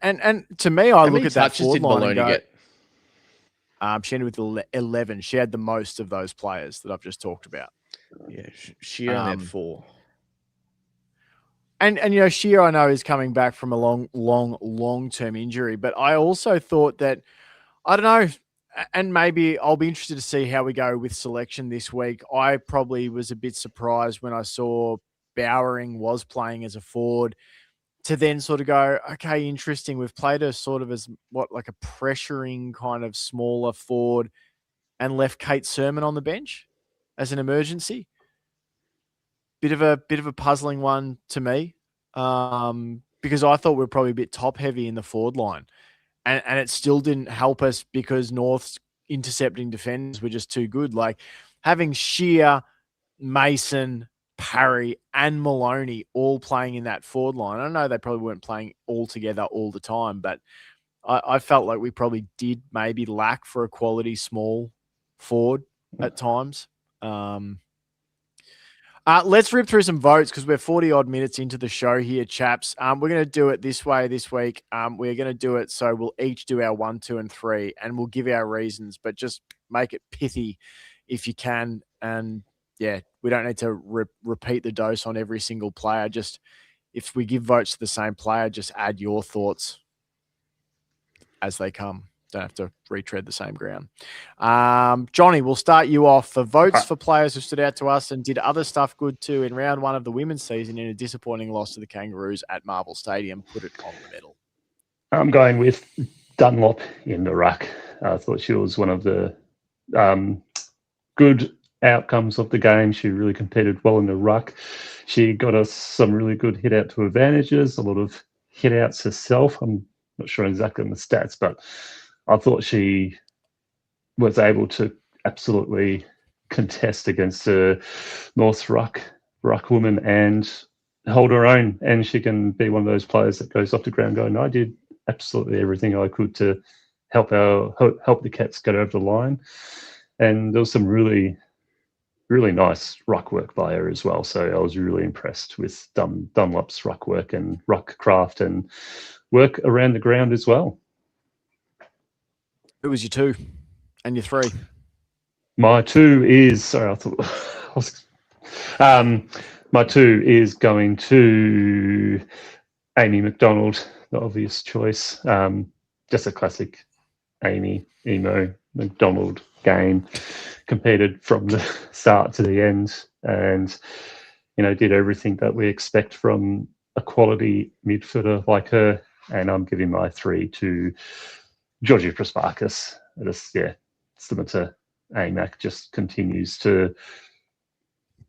and to me, I look at that forward line and go, she ended with 11. She had the most of those players that I've just talked about. Yeah, she only had 4. And Shea, I know, is coming back from a long-term injury, but I also thought that, I don't know, and maybe I'll be interested to see how we go with selection this week. I probably was a bit surprised when I saw Bowering was playing as a forward, to then sort of go, okay, interesting. We've played her sort of as like a pressuring kind of smaller forward, and left Kate Sermon on the bench as an emergency. Bit of a puzzling one to me, because I thought we were probably a bit top heavy in the forward line, and it still didn't help us because North's intercepting defenders were just too good. Like, having Shear, Mason, Parry, and Maloney all playing in that forward line. I know they probably weren't playing all together all the time, but I felt like we probably did maybe lack for a quality small forward at times. Let's rip through some votes because we're 40 odd minutes into the show here, chaps. We're going to do it this way this week. We're going to do it so we'll each do our 1, 2, and 3, and we'll give our reasons, but just make it pithy if you can. And yeah, we don't need to repeat the dose on every single player. Just if we give votes to the same player, just add your thoughts as they come. Don't have to retread the same ground. Johnny, we'll start you off for votes for players who stood out to us and did other stuff good too in round 1 of the women's season in a disappointing loss to the Kangaroos at Marvel Stadium. Put it on the medal. I'm going with Dunlop in the ruck. I thought she was one of the good outcomes of the game. She really competed well in the ruck. She got us some really good hit out to advantages, a lot of hit outs herself. I'm not sure exactly on the stats, but I thought she was able to absolutely contest against the North ruck woman and hold her own. And she can be one of those players that goes off the ground going, I did absolutely everything I could to help the Cats get over the line. And there was some really, really nice ruck work by her as well. So I was really impressed with Dunlop's ruck work and ruck craft and work around the ground as well. Who was your 2 and your 3? My 2 is my 2 is going to Amy McDonald, the obvious choice. Just a classic Emo McDonald game. Competed from the start to the end, and did everything that we expect from a quality midfielder like her. And I'm giving my 3 to Georgie Prasparkas. Similar to AMAC, just continues to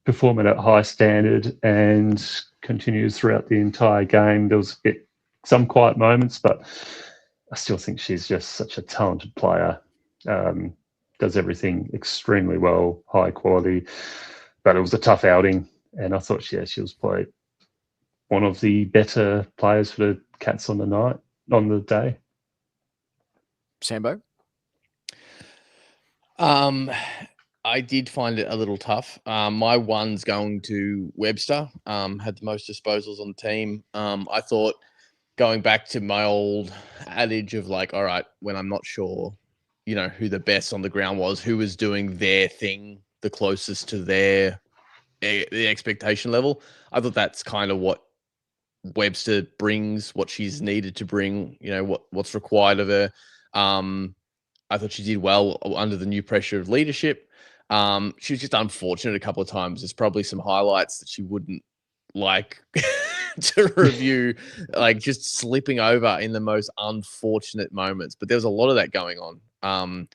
perform at a high standard and continues throughout the entire game. There was some quiet moments, but I still think she's just such a talented player. Does everything extremely well, high quality. But it was a tough outing, and I thought she was probably one of the better players for the Cats on the day. Sambo? I did find it a little tough. My 1's going to Webster. Had the most disposals on the team. I thought, going back to my old adage of like, all right, when I'm not sure, who the best on the ground was, who was doing their thing the closest to the expectation level. I thought that's kind of what Webster brings, what she's needed to bring, what's required of her. I thought she did well under the new pressure of leadership. She was just unfortunate a couple of times. There's probably some highlights that she wouldn't like to review, like just slipping over in the most unfortunate moments. But there was a lot of that going on. And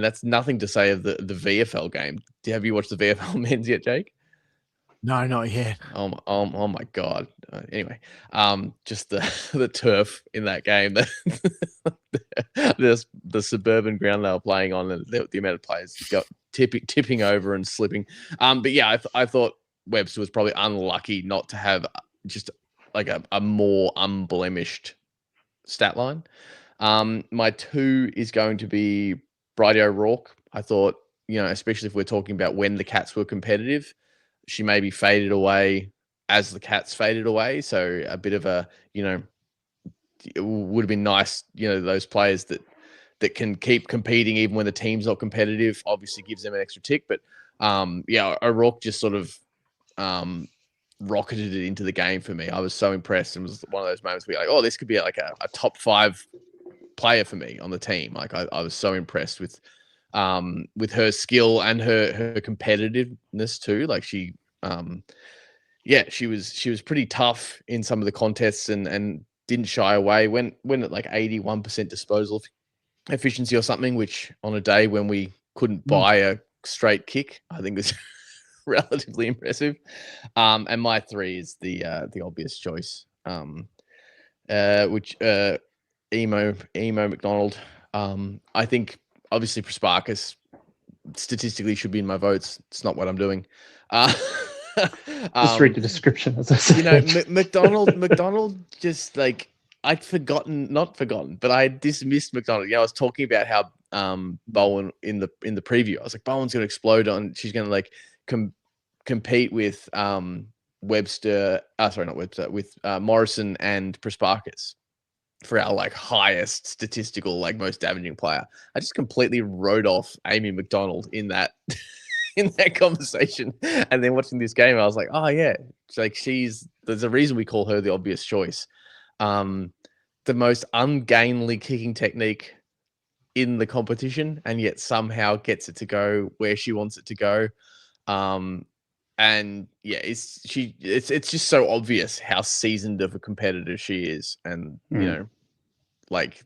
that's nothing to say of the VFL game. Have you watched the VFL men's yet, Jake? No, not yet. Oh my God. Anyway, just the turf in that game, the suburban ground they were playing on, and the amount of players tipping over and slipping. But yeah, I thought Webster was probably unlucky not to have just like a more unblemished stat line. My 2 is going to be Bridie O'Rourke. I thought, especially if we're talking about when the Cats were competitive, she maybe faded away as the Cats faded away. So a bit of a, it would have been nice, those players that can keep competing even when the team's not competitive, obviously gives them an extra tick. But O'Rourke just sort of rocketed it into the game for me. I was so impressed, and it was one of those moments where you're like, oh, this could be like a top 5 player for me on the team. Like I was so impressed with her skill and her competitiveness too. Like she was pretty tough in some of the contests and didn't shy away. Went at like 81% disposal efficiency or something, which on a day when we couldn't buy a straight kick, I think was relatively impressive. And my 3 is the obvious choice, which Emo McDonald. I think obviously Prasparkas statistically should be in my votes. It's not what I'm doing. Just read the description, as I said. You know, McDonald just like not forgotten, but I dismissed McDonald. I was talking about how Bowen in the preview. I was like, Bowen's going to explode on. She's going to like compete with Webster. Sorry, not Webster. With Morrison and Prasparkas for our like highest statistical, like most damaging player. I just completely wrote off Amy McDonald in that in that conversation. And then watching this game, I was like, oh yeah, it's like there's a reason we call her the obvious choice. The most ungainly kicking technique in the competition, and yet somehow gets it to go where she wants it to go. And yeah, it's just so obvious how seasoned of a competitor she is, and you know, like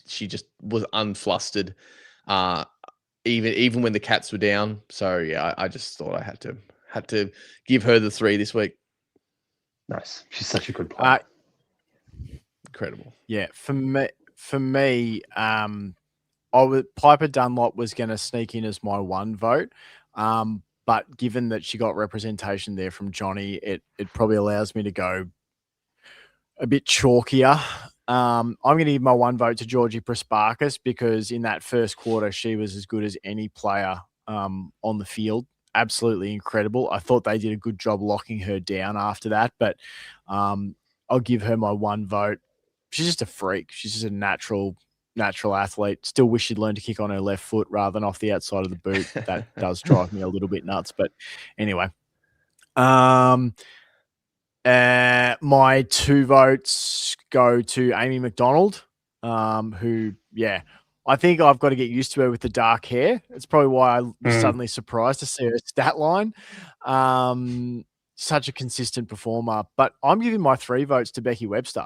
she just was unflustered, even when the Cats were down. So yeah, I just thought I had to give her the 3 this week. Nice, she's such a good player. Incredible. Yeah, for me, Piper Dunlop was going to sneak in as my 1 vote. But given that she got representation there from Johnny, it probably allows me to go a bit chalkier. I'm going to give my 1 vote to Georgie Prasparkas because in that first quarter, she was as good as any player on the field. Absolutely incredible. I thought they did a good job locking her down after that, but I'll give her my 1 vote. She's just a freak. She's just a natural athlete. Still wish she'd learn to kick on her left foot rather than off the outside of the boot. That does drive me a little bit nuts. But anyway, my 2 votes go to Amy McDonald, who, yeah, I think I've got to get used to her with the dark hair. It's probably why I was suddenly surprised to see her stat line. Such a consistent performer. But I'm giving my 3 votes to Becky Webster.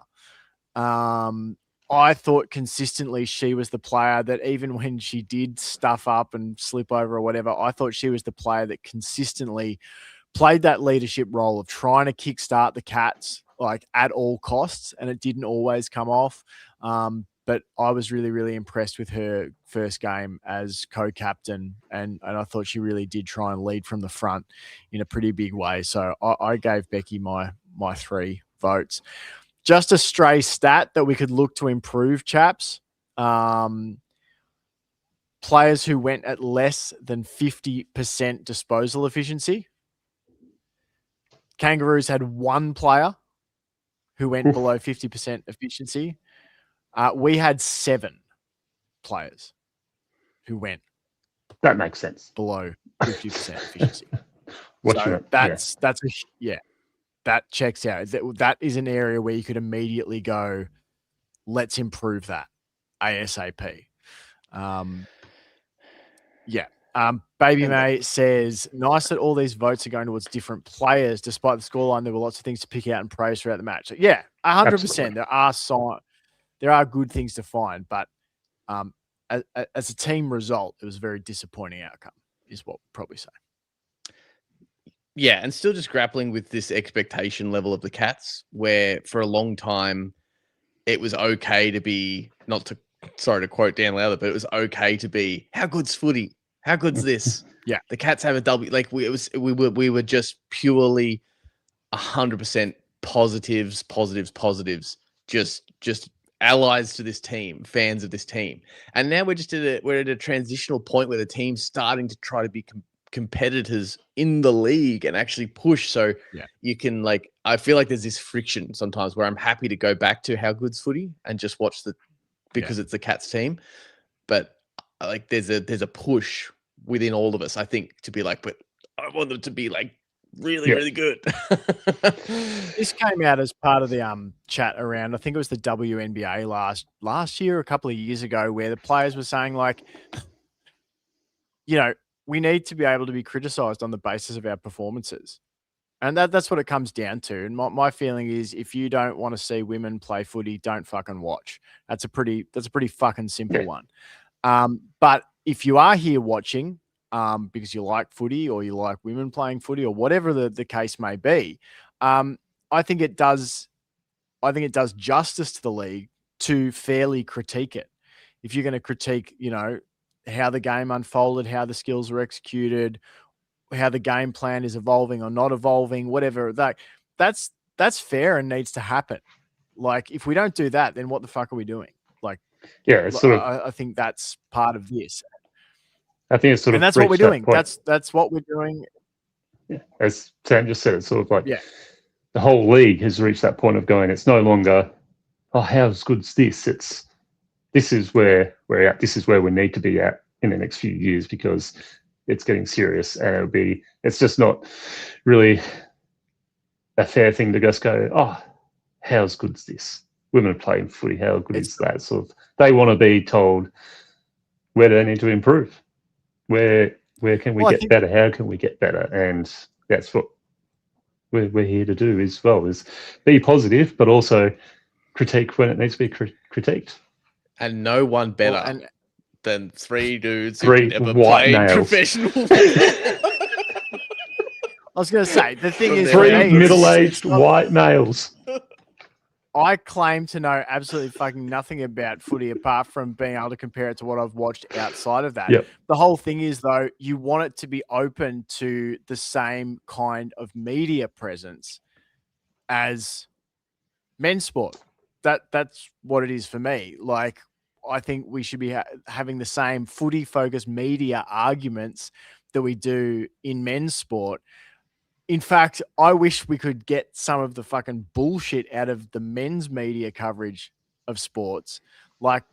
I thought consistently she was the player that even when she did stuff up and slip over or whatever, I thought she was the player that consistently played that leadership role of trying to kickstart the Cats like at all costs, and it didn't always come off. But I was really, really impressed with her first game as co-captain, and I thought she really did try and lead from the front in a pretty big way. So I gave Becky my 3 votes. Just a stray stat that we could look to improve, chaps. Players who went at less than 50% disposal efficiency. Kangaroos had 1 player who went below 50% efficiency. We had 7 players who went. That makes sense. Below 50% efficiency. That checks out. That is an area where you could immediately go, let's improve that ASAP. Baby May says, nice that all these votes are going towards different players. Despite the scoreline, there were lots of things to pick out and praise throughout the match. So, yeah, 100%. Absolutely. There are good things to find, but as a team result, it was a very disappointing outcome, is what we'd probably say. Yeah, and still just grappling with this expectation level of the Cats, where for a long time it was okay to be, sorry to quote Dan Lowther, but it was okay to be, how good's footy? How good's this? Yeah, the Cats have a W. Like we were just purely 100% positives, just allies to this team, fans of this team, and now we're at a transitional point where the team's starting to try to be competitors in the league and actually push. So you can I feel like there's this friction sometimes where I'm happy to go back to how good's footy and just watch because it's the Cats team. But like there's a push within all of us, I think, to be like, but I want them to be like really, really good. This came out as part of the chat around, I think it was the WNBA last year, a couple of years ago, where the players were saying like, you know, we need to be able to be criticized on the basis of our performances. And that's what it comes down to. And my feeling is, if you don't want to see women play footy, don't fucking watch. That's a pretty fucking simple one. But if you are here watching because you like footy or you like women playing footy or whatever the case may be, I think it does justice to the league to fairly critique it. If you're going to critique, you know, how the game unfolded, how the skills were executed, how the game plan is evolving or not evolving, whatever. That's fair and needs to happen. Like, if we don't do that, then what the fuck are we doing? Like, Yeah, it's sort of. I think that's part of this. I think it's sort of. And that's what we're doing. Point. That's what we're doing. Yeah, as Sam just said, it's sort of like Yeah. the whole league has reached that point of going. It's no longer, oh, how good's this? This is where we're at. This is where we need to be at in the next few years because it's getting serious, and it's just not really a fair thing to just go, oh, how's good's this? Women playing footy, how good is that? Sort of, they want to be told where they need to improve. Where can we get better? How can we get better? And that's what we're here to do as well, is be positive, but also critique when it needs to be critiqued. And no one better than three dudes who never white played males. Professional. I was going to say, the thing is, three middle-aged white males. I claim to know absolutely fucking nothing about footy apart from being able to compare it to what I've watched outside of that. Yep. The whole thing is, though, you want it to be open to the same kind of media presence as men's sport. That's what it is for me. Like, I think we should be having the same footy-focused media arguments that we do in men's sport. In fact, I wish we could get some of the fucking bullshit out of the men's media coverage of sports, like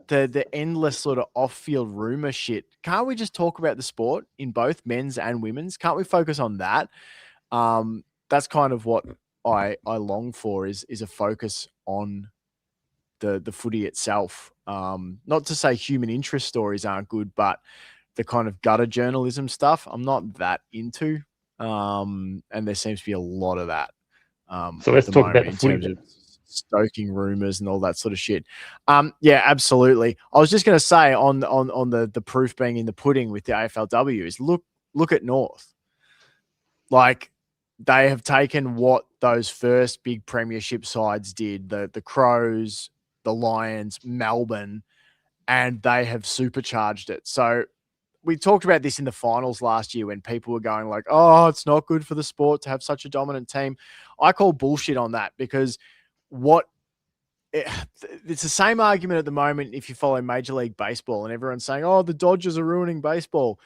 the endless sort of off-field rumor shit. Can't we just talk about the sport in both men's and women's? Can't we focus on that? That's kind of what I long for is a focus on the footy itself. Not to say human interest stories aren't good, but the kind of gutter journalism stuff, I'm not that into. And there seems to be a lot of that. So let's talk about the footy in terms of stoking rumors and all that sort of shit. Yeah, absolutely. I was just going to say on the proof being in the pudding with the AFLW is look at North. Like, they have taken what those first big premiership sides did, the Crows, the Lions, Melbourne, and they have supercharged it. So we talked about this in the finals last year when people were going like, oh, it's not good for the sport to have such a dominant team. I call bullshit on that because it's the same argument at the moment if you follow Major League Baseball and everyone's saying, oh, the Dodgers are ruining baseball.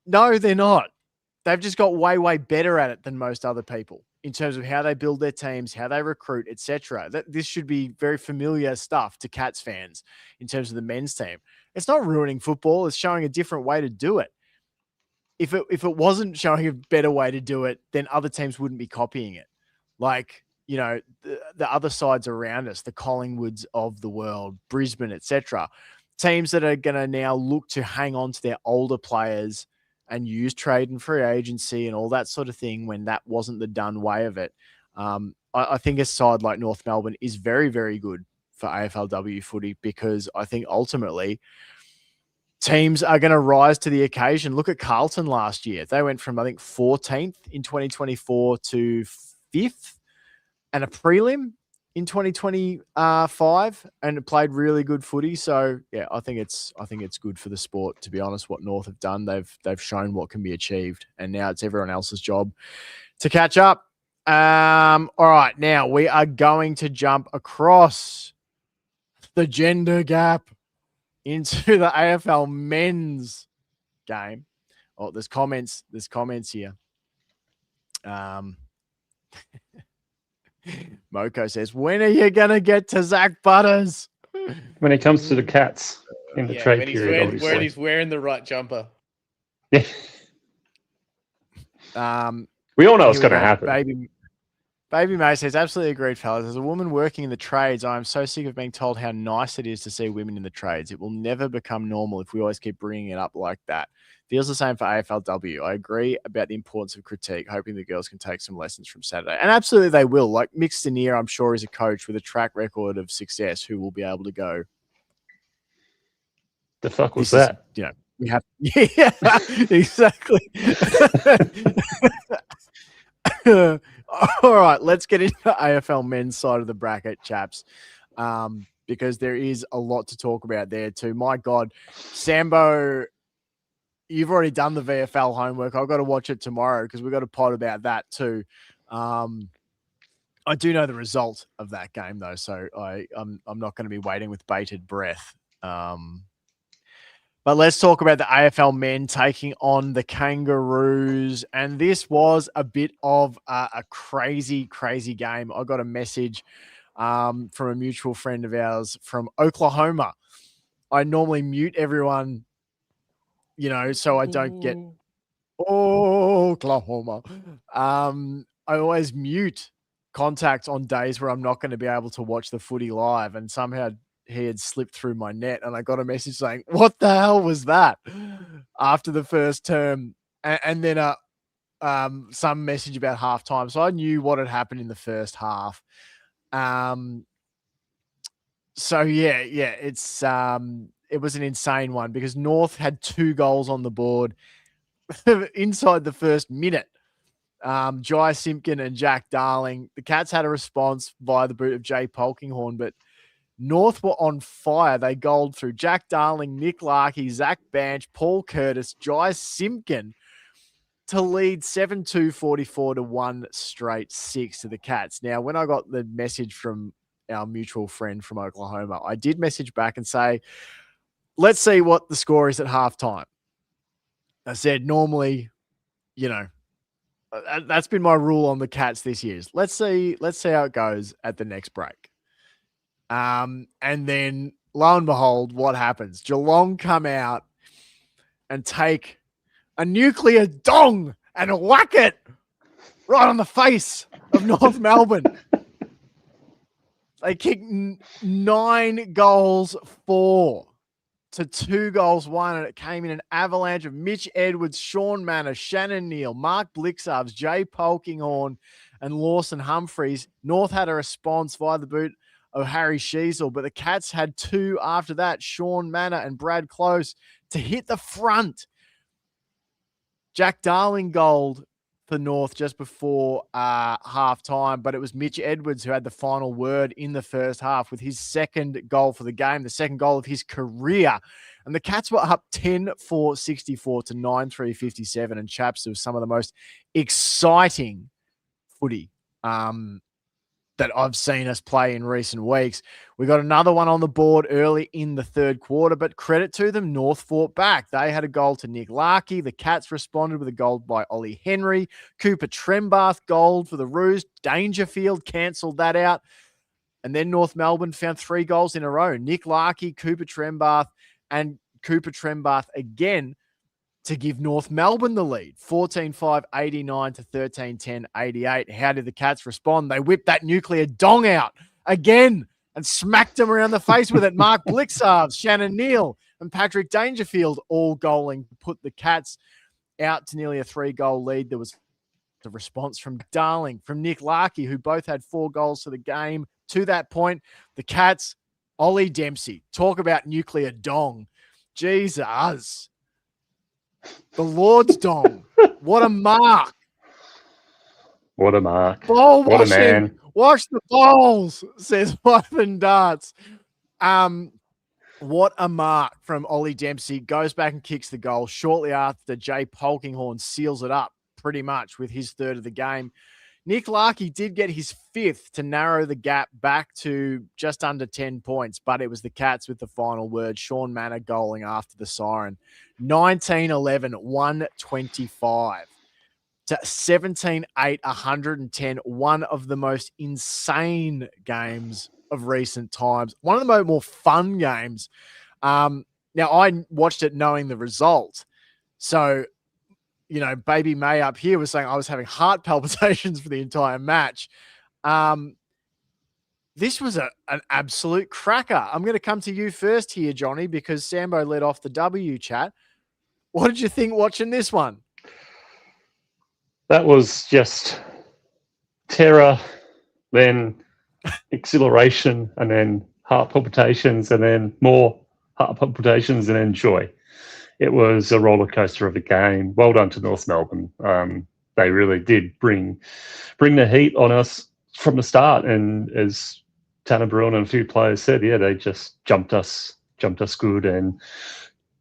No, they're not. They've just got way, way better at it than most other people in terms of how they build their teams, how they recruit, etc. This should be very familiar stuff to Cats fans in terms of the men's team. It's not ruining football. It's showing a different way to do it. If it wasn't showing a better way to do it, then other teams wouldn't be copying it. Like, you know, the other sides around us, the Collingwoods of the world, Brisbane, etc. Teams that are going to now look to hang on to their older players and use trade and free agency and all that sort of thing when that wasn't the done way of it. I think a side like North Melbourne is very, very good for AFLW footy because I think ultimately teams are going to rise to the occasion. Look at Carlton last year. They went from, I think, 14th in 2024 to 5th and a prelim in 2025 and played really good footy. So yeah, I think it's good for the sport, to be honest. What North have done, they've shown what can be achieved, and now it's everyone else's job to catch up. All right, now we are going to jump across the gender gap into the AFL men's game. Oh, there's comments here. Moko says, when are you going to get to Zach Butters? When it comes to the Cats in the trade period, when he's wearing the right jumper. Yeah. We all know it's going to happen. Baby May says, absolutely agreed, fellas. As a woman working in the trades, I am so sick of being told how nice it is to see women in the trades. It will never become normal if we always keep bringing it up like that. Feels the same for AFLW. I agree about the importance of critique, hoping the girls can take some lessons from Saturday. And absolutely they will. Like Mick Stanier, I'm sure, is a coach with a track record of success who will be able to go, the fuck was that? We have, yeah, exactly. All right, let's get into the AFL men's side of the bracket, chaps. because there is a lot to talk about there too. My God, Sambo, you've already done the VFL homework. I've got to watch it tomorrow because we've got a pod about that too. I do know the result of that game though, so I'm not going to be waiting with bated breath. But let's talk about the AFL men taking on the Kangaroos. And this was a bit of a crazy, crazy game. I got a message from a mutual friend of ours from Oklahoma. I normally mute everyone, so I don't get Oklahoma. I always mute contacts on days where I'm not going to be able to watch the footy live. And somehow he had slipped through my net and I got a message saying, what the hell was that? After the first term. And then some message about halftime. So I knew what had happened in the first half. So yeah, it's it was an insane one because North had 2 goals on the board inside the first minute. Jai Simpkin and Jack Darling. The Cats had a response via the boot of Jay Polkinghorne, but North were on fire. They goaled through Jack Darling, Nick Larkey, Zach Banch, Paul Curtis, Jai Simpkin to lead 7-2, 44 to 1 straight 6 to the Cats. Now, when I got the message from our mutual friend from Oklahoma, I did message back and say, let's see what the score is at halftime. I said, normally, that's been my rule on the Cats this year. Let's see how it goes at the next break. And then lo and behold, what happens? Geelong come out and take a nuclear dong and whack it right on the face of North Melbourne. They kick 9 goals 4 to 2 goals 1, and it came in an avalanche of Mitch Edwards, Sean Manor, Shannon Neal, Mark Blixarves, Jay Polkinghorne, and Lawson Humphreys. North had a response via the boot of Harry Sheasel, but the Cats had 2 after that, Sean Manor and Brad Close, to hit the front. Jack Darling goaled for North just before half-time, but it was Mitch Edwards who had the final word in the first half with his second goal for the game, the second goal of his career. And the Cats were up 10-4-64 to 9-3-57, and Chaps, it was some of the most exciting footy that I've seen us play in recent weeks. We got another one on the board early in the third quarter, but credit to them, North fought back. They had a goal to Nick Larkey. The Cats responded with a goal by Ollie Henry. Cooper Trembath goaled for the Roos. Dangerfield cancelled that out. And then North Melbourne found 3 goals in a row. Nick Larkey, Cooper Trembath, and Cooper Trembath again to give North Melbourne the lead, 14-5, 89 to 13-10, 88. How did the Cats respond? They whipped that nuclear dong out again and smacked them around the face with it. Mark Blixarves, Shannon Neal, and Patrick Dangerfield all goaling to put the Cats out to nearly a 3-goal lead. There was the response from Darling, from Nick Larkey, who both had 4 goals to the game. To that point, the Cats, Ollie Dempsey, talk about nuclear dong. Jesus. The Lord's dong. What a mark. What a mark. Ball what washing. A man. Wash the balls, says Wyman Darts. What a mark from Ollie Dempsey. Goes back and kicks the goal shortly after Jay Polkinghorne seals it up pretty much with his third of the game. Nick Larkey did get his 5th to narrow the gap back to just under 10 points, but it was the Cats with the final word. Sean Manor goaling after the siren. 19-11, 125 to 17-8, 110. One of the most insane games of recent times. One of the more fun games. Now, I watched it knowing the result. So, Baby May up here was saying I was having heart palpitations for the entire match. This was an absolute cracker. I'm going to come to you first here, Johnny, because Sambo led off the W chat. What did you think watching this one? That was just terror, then exhilaration, and then heart palpitations, and then more heart palpitations, and then joy. It was a roller coaster of a game. Well done to North Melbourne. They really did bring the heat on us from the start. And as Tanner Bruin and a few players said, yeah, they just jumped us good and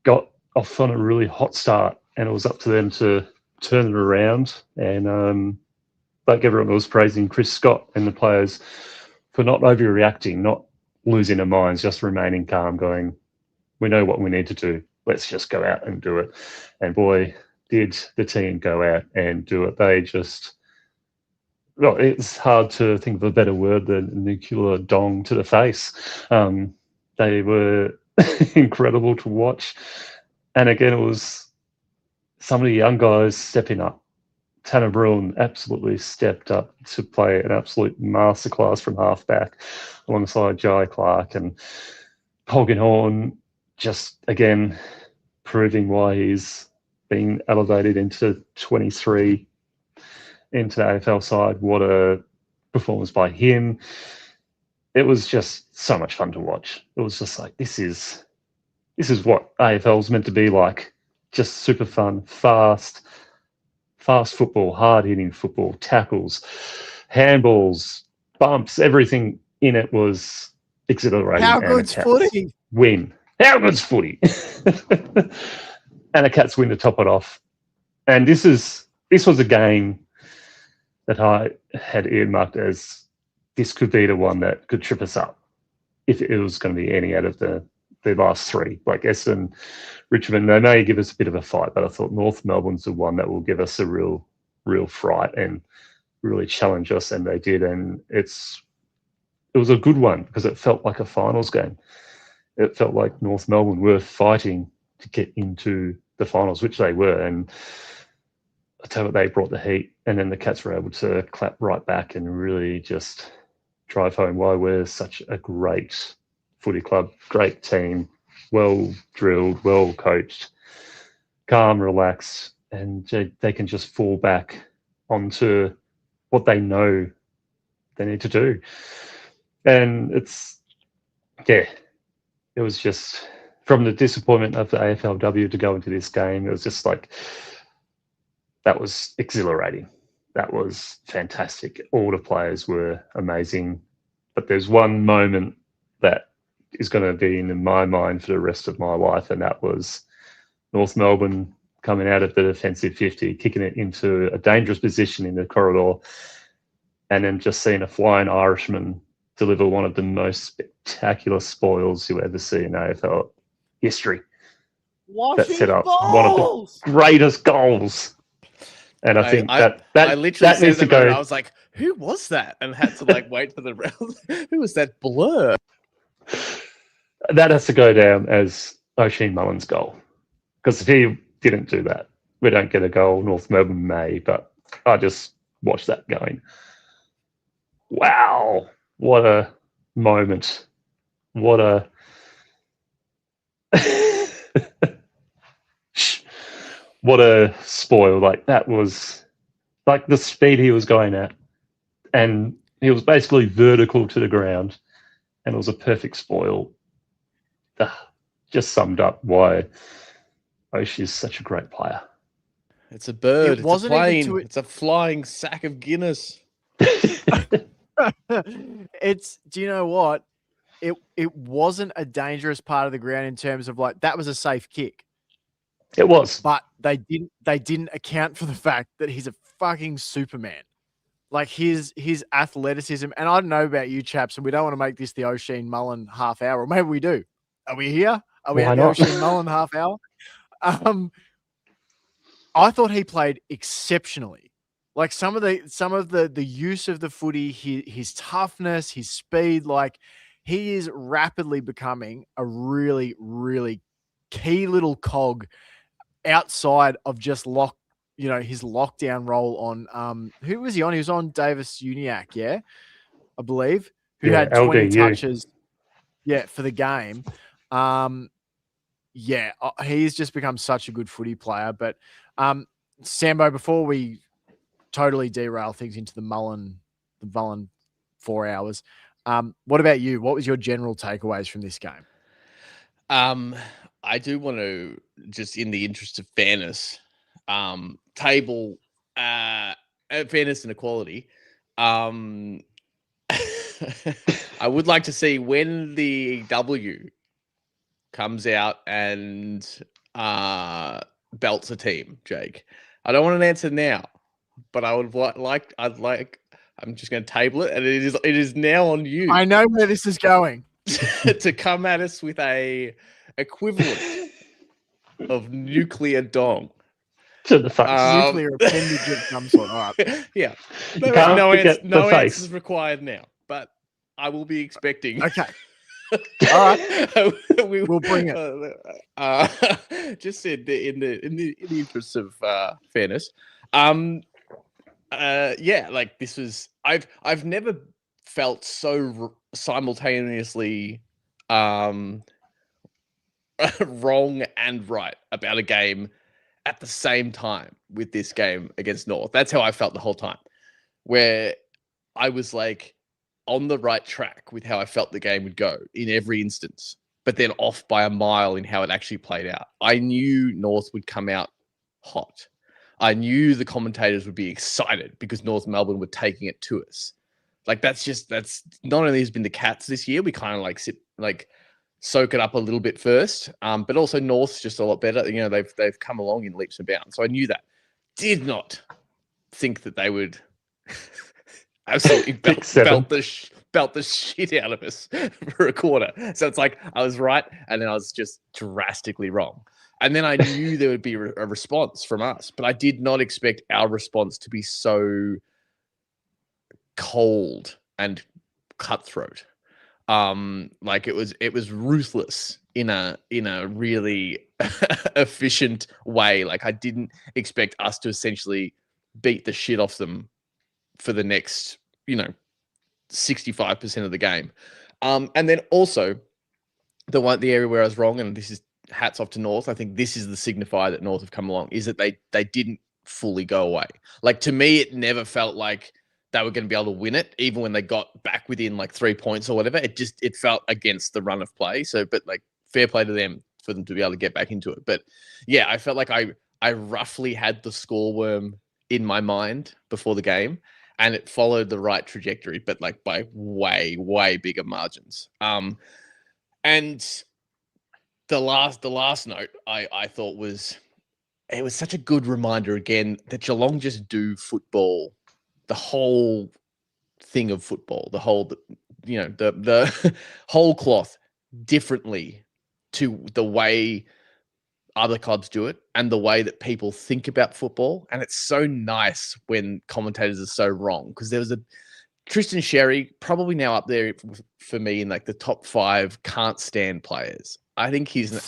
got off on a really hot start, and it was up to them to turn it around. And like everyone was praising Chris Scott and the players for not overreacting, not losing their minds, just remaining calm, going, we know what we need to do. Let's just go out and do it. And boy, did the team go out and do it. They just, well, it's hard to think of a better word than nuclear dong to the face. They were incredible to watch. And again, it was some of the young guys stepping up. Tanner Bruin absolutely stepped up to play an absolute masterclass from halfback alongside Jai Clark, and Hogan Horn just, again, proving why he's been elevated into 23 into the AFL side. What a performance by him. It was just so much fun to watch. It was just like, this is what AFL's meant to be like. Just super fun, fast football, hard-hitting football, tackles, handballs, bumps, everything in it was exhilarating. How good's footy? Win. How good's footy? And the Cats win to top it off. And this was a game that I had earmarked as this could be the one that could trip us up if it was going to be any out of the last three. Like Essendon, Richmond, they may give us a bit of a fight, but I thought North Melbourne's the one that will give us a real fright and really challenge us, and they did. And it was a good one because it felt like a finals game. It felt like North Melbourne were fighting to get into the finals, which they were. And I tell you what, they brought the heat, and then the Cats were able to clap right back and really just drive home why we're such a great footy club, great team, well drilled, well coached, calm, relaxed, and they can just fall back onto what they know they need to do. And it was just, from the disappointment of the AFLW to go into this game, it was just like, that was exhilarating. That was fantastic. All the players were amazing. But there's one moment that is going to be in my mind for the rest of my life, and that was North Melbourne coming out of the defensive 50, kicking it into a dangerous position in the corridor, and then just seeing a flying Irishman deliver one of the most spectacular spoils you ever see in AFL history. That set up one of the greatest goals. And I think that literally that needs to go. I was like, who was that? And had to like wait for the round. Who was that blur? That has to go down as O'Shea Mullen's goal. Because if he didn't do that, we don't get a goal. North Melbourne may, but I just watched that going, wow, what a moment. What a what a spoil. Like, that was like the speed he was going at, and he was basically vertical to the ground, and it was a perfect spoil. Just summed up why Oshie is such a great player. It's a bird. It it's a plane. even It's a flying sack of Guinness. Do you know what? It wasn't a dangerous part of the ground in terms of, like, that was a safe kick. It was. But they didn't account for the fact that he's a fucking Superman. Like, his athleticism, and I don't know about you chaps, and we don't want to make this the O'Shea Mullen half hour, or maybe we do. Are we here? Are we at the O'Shea Mullen half hour? I thought he played exceptionally. Like, some of the use of the footy, his toughness, his speed, like, he is rapidly becoming a really, really key little cog outside of just his lockdown role on who was he on? He was on Davis Uniacke, yeah, I believe, who had 20 LDU. touches, for the game. He's just become such a good footy player. But Sambo, before we totally derail things into the Mullen 4 hours, what about you? What was your general takeaways from this game? I do want to, just in the interest of fairness, table fairness and equality. I would like to see when the W comes out and belts a team, Jake. I don't want an answer now, but I would I'm just going to table it, and it is now on you. I know where this is going. to come at us with a equivalent of nuclear dong. To the face. Nuclear appendage of some sort. All right. Yeah. You can't forget the No face. answers required now, but I will be expecting. Okay. All right. We'll bring it. Just in the interest of fairness, yeah, like this was I've never felt so simultaneously wrong and right about a game at the same time with this game against North. That's how I felt the whole time, where I was like on the right track with how I felt the game would go in every instance, but then off by a mile in how it actually played out. I knew North would come out hot. I knew the commentators would be excited because North Melbourne were taking it to us. Like that's not only has been the Cats this year, we kind of soak it up a little bit first, but also North's just a lot better. You know, they've come along in leaps and bounds. So I knew that. Did not think that they would absolutely belt the shit out of us for a quarter. So it's like I was right, and then I was just drastically wrong. And then I knew there would be a response from us, but I did not expect our response to be so cold and cutthroat. Like it was ruthless in a really efficient way. Like I didn't expect us to essentially beat the shit off them for the next, 65% of the game. And then also the area where I was wrong, and this is hats off to North. I think this is the signifier that North have come along, is that they didn't fully go away. Like to me, it never felt like they were going to be able to win it, even when they got back within like 3 points or whatever. It felt against the run of play. So, but like fair play to them for them to be able to get back into it. But yeah, I felt like I roughly had the score worm in my mind before the game, and it followed the right trajectory, but like by way, way bigger margins. And the last note I thought was, it was such a good reminder again that Geelong just do football, the whole thing of football, the whole, the whole cloth differently to the way other clubs do it and the way that people think about football. And it's so nice when commentators are so wrong, because there was Tristan Sherry, probably now up there for me in like the top 5 can't stand players. I think he's an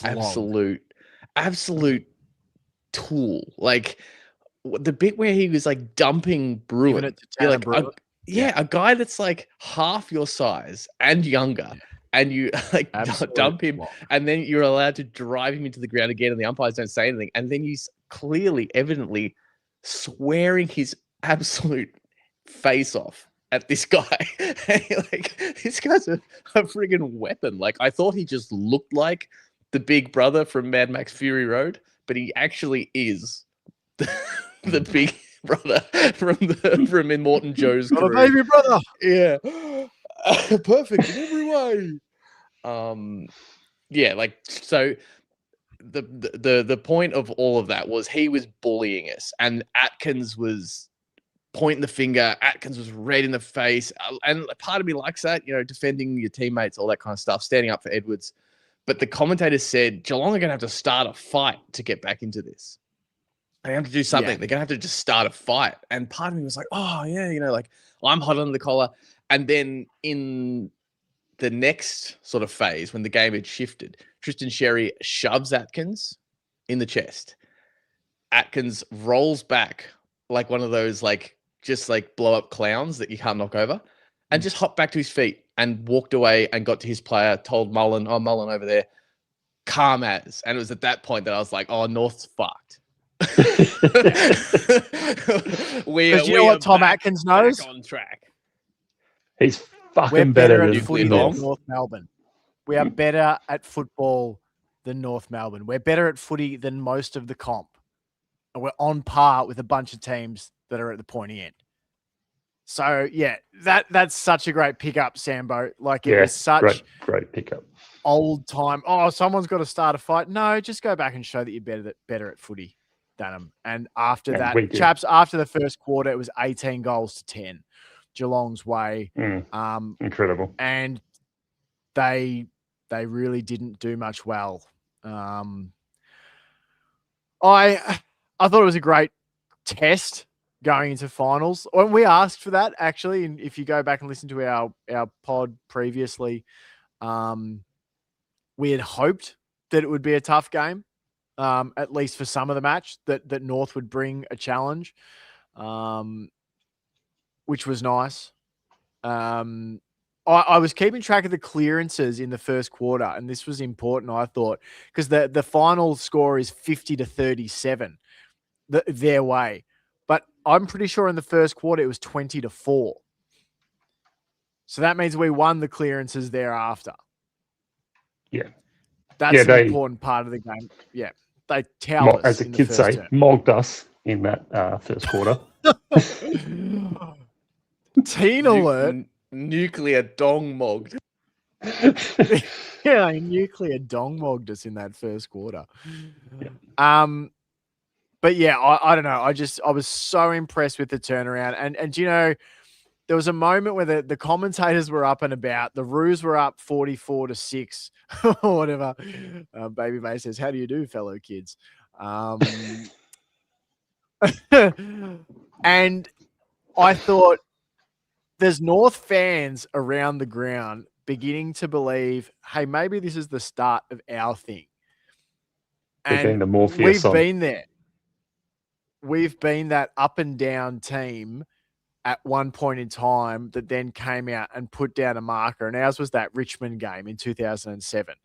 absolute tool. Like the bit where he was like dumping Bruin, a guy that's like half your size and younger, and you like dump him, and then you're allowed to drive him into the ground again, and the umpires don't say anything, and then he's clearly, evidently swearing his absolute face off at this guy. Like this guy's a friggin' weapon. Like I thought he just looked like the big brother from Mad Max Fury Road, but he actually is the big brother from Immortan Joe's crew. A baby brother. Yeah. Perfect in every way. Yeah, like so the point of all of that was he was bullying us, and Atkins was pointing the finger. Atkins was red in the face, and part of me likes that, defending your teammates, all that kind of stuff, standing up for Edwards. But the commentators said Geelong are going to have to start a fight to get back into this. They have to do something. Yeah. They're going to have to just start a fight. And part of me was like, oh, yeah, like I'm hot under the collar. And then in the next sort of phase, when the game had shifted, Tristan Sherry shoves Atkins in the chest. Atkins rolls back like one of those, like, just like blow up clowns that you can't knock over, and just hopped back to his feet and walked away and got to his player, told Mullen, Mullen over there, calm as. And it was at that point that I was like, oh, North's fucked. Because you know what Tom Atkins knows? On track. He's fucking better at footy than North Melbourne. We are better at football than North Melbourne. We're better at footy than most of the comp. And we're on par with a bunch of teams that are at the pointy end. So yeah, that's such a great pickup, Sambo. Like it was such great pickup. Old time. Oh, someone's got to start a fight. No, just go back and show that you're better at footy than them. And after that, chaps, after the first quarter, it was 18 goals to 10, Geelong's way. Incredible. And they really didn't do much well. I thought it was a great test going into finals. When we asked for that, actually, and if you go back and listen to our pod previously, we had hoped that it would be a tough game, at least for some of the match, that North would bring a challenge, which was nice. I was keeping track of the clearances in the first quarter, and this was important, I thought, because the final score is 50-37 their way. But I'm pretty sure in the first quarter it was 20-4. So that means we won the clearances thereafter. Yeah. That's an important part of the game. Yeah. They towed us. As the kids say, mogged us in that first quarter. Teen alert. Nuclear dong mogged. Yeah, nuclear dong mogged us in that first quarter. Yeah. But yeah, I don't know. I was so impressed with the turnaround. And you know, there was a moment where the commentators were up and about. The Roos were up 44-6 or whatever. Baby May says, "How do you do, fellow kids?" And I thought there's North fans around the ground beginning to believe, hey, maybe this is the start of our thing. And we've been there. We've been that up and down team at one point in time that then came out and put down a marker. And ours was that Richmond game in 2007,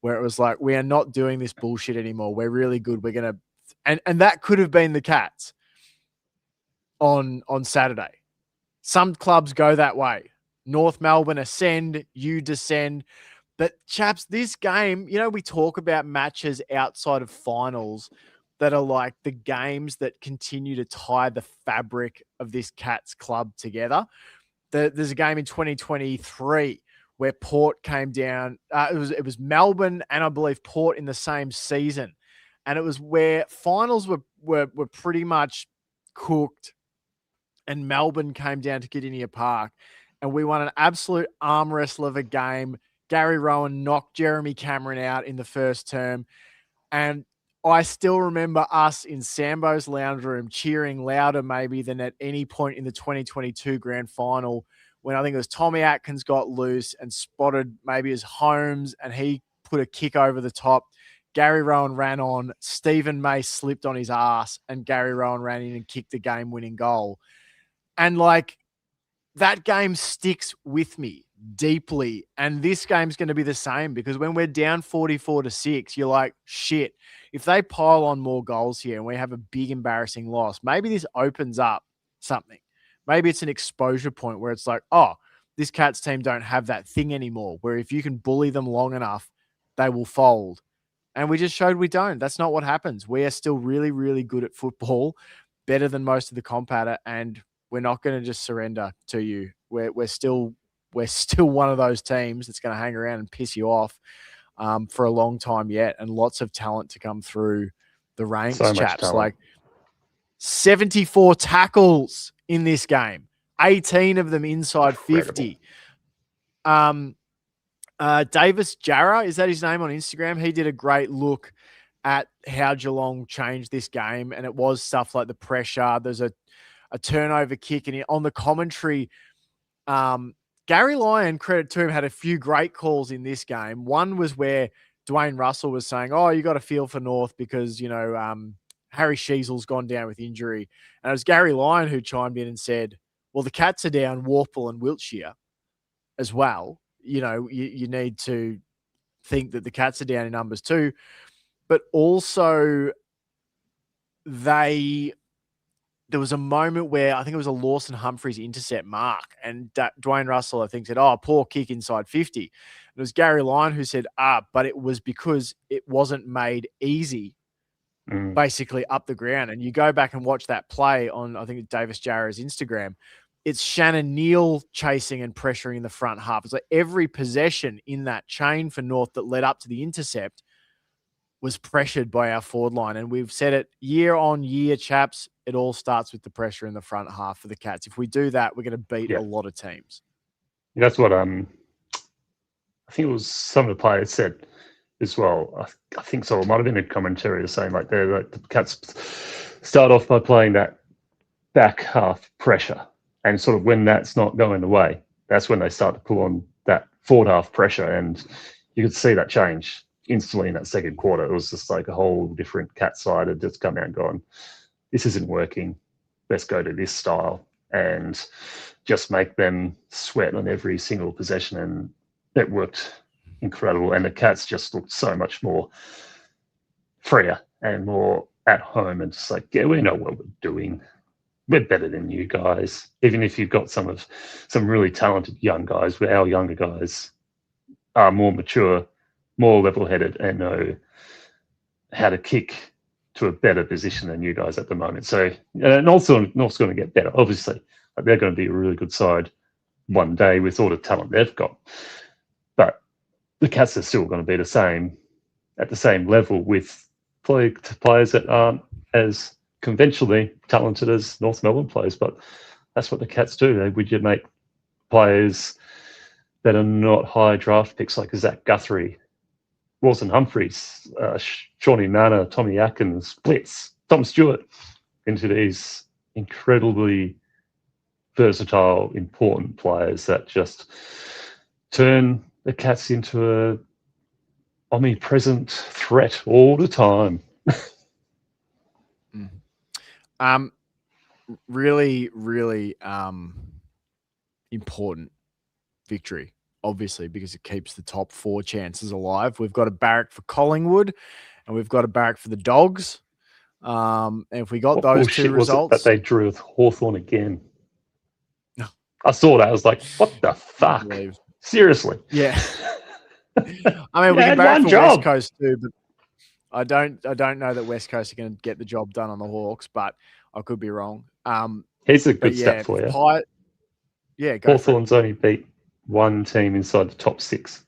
where it was like, we are not doing this bullshit anymore. We're really good. We're going to, and that could have been the Cats on Saturday. Some clubs go that way. North Melbourne ascend, you descend. But chaps, this game, you know, we talk about matches outside of finals that are like the games that continue to tie the fabric of this Cats club together. There's a game in 2023 where Port came down. It was Melbourne and I believe Port in the same season. And it was where finals were pretty much cooked and Melbourne came down to Kardinia Park and we won an absolute arm wrestle of a game. Gary Rowan knocked Jeremy Cameron out in the first term. And I still remember us in Sambo's lounge room cheering louder maybe than at any point in the 2022 grand final when I think it was Tommy Atkins got loose and spotted maybe his Holmes and he put a kick over the top. Gary Rowan ran on, Stephen May slipped on his ass and Gary Rowan ran in and kicked the game-winning goal. And like that game sticks with me deeply. And this game's going to be the same because when we're down 44-6, you're like, shit, if they pile on more goals here and we have a big embarrassing loss, maybe this opens up something. Maybe it's an exposure point where it's like, oh, this Cats team don't have that thing anymore, where if you can bully them long enough, they will fold. And we just showed we don't. That's not what happens. We are still really, really good at football, better than most of the competitor, and we're not going to just surrender to you. We're still one of those teams that's going to hang around and piss you off for a long time yet, and lots of talent to come through the ranks, chaps. Like 74 tackles in this game, 18 of them inside 50. Davis Jarrah, is that his name on Instagram? He did a great look at how Geelong changed this game, and it was stuff like the pressure. There's a turnover kick, and on the commentary, Gary Lyon, credit to him, had a few great calls in this game. One was where Dwayne Russell was saying, oh, you got to feel for North because, you know, Harry Sheasel's gone down with injury. And it was Gary Lyon who chimed in and said, well, the Cats are down Warrnambool and Wiltshire as well. You know, you need to think that the Cats are down in numbers too. But also there was a moment where I think it was a Lawson Humphreys intercept mark and Dwayne Russell, I think, said, oh, poor kick inside 50. And it was Gary Lyon who said, but it was because it wasn't made easy, basically up the ground. And you go back and watch that play on, I think, Davis Jarrah's Instagram. it's Shannon Neal chasing and pressuring the front half. It's like every possession in that chain for North that led up to the intercept was pressured by our forward line. And we've said it year on year, chaps, it all starts with the pressure in the front half for the Cats. If we do that, we're going to beat a lot of teams. That's what I think it was some of the players said as well. I think so. It might have been a commentary saying like the Cats start off by playing that back half pressure. And sort of when that's not going away, that's when they start to pull on that forward half pressure. And you could see that change instantly in that second quarter. It was just like a whole different Cat side had just come out and gone, this isn't working. Let's go to this style and just make them sweat on every single possession. And it worked incredible. And the Cats just looked so much more freer and more at home and just like, yeah, we know what we're doing. We're better than you guys. Even if you've got some really talented young guys, where our younger guys are more mature, more level-headed, and know how to kick to a better position than you guys at the moment. So, and also North's going to get better, obviously. Like they're going to be a really good side one day with all the talent they've got. But the Cats are still going to be the same, at the same level with players that aren't as conventionally talented as North Melbourne players, but that's what the Cats do. They would make players that are not high draft picks like Zach Guthrie, Wilson Humphries, Shawnee Manor, Tommy Atkins, Blitz, Tom Stewart into these incredibly versatile, important players that just turn the Cats into a omnipresent threat all the time. Really, really important victory, obviously, because it keeps the top 4 chances alive. We've got a barrack for Collingwood and we've got a barrack for the Dogs. And if we got those 2 results... that they drew with Hawthorn again. I saw that. I was like, what the fuck? Seriously? Yeah. I mean, we can barrack for West Coast too, but I don't know that West Coast are going to get the job done on the Hawks, but I could be wrong. Here's a good stat for you. Hawthorn's only beat one team inside the top 6.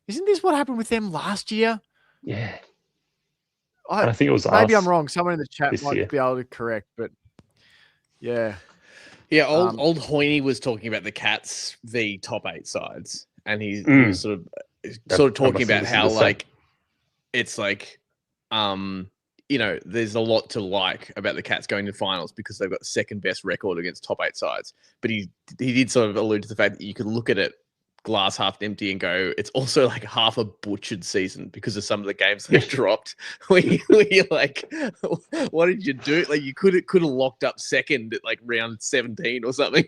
Isn't this what happened with them last year? Yeah. I think it was maybe I'm wrong. Someone in the chat might be able to correct, but yeah. Yeah, old Hoyne was talking about the Cats v top 8 sides, and he was sort of talking about how it's like there's a lot to like about the Cats going to finals because they've got the second best record against top 8 sides. But he did sort of allude to the fact that you could look at it glass half empty and go, it's also like half a butchered season because of some of the games they've dropped. Where you're like, what did you do? Like you could have locked up second at like round 17 or something.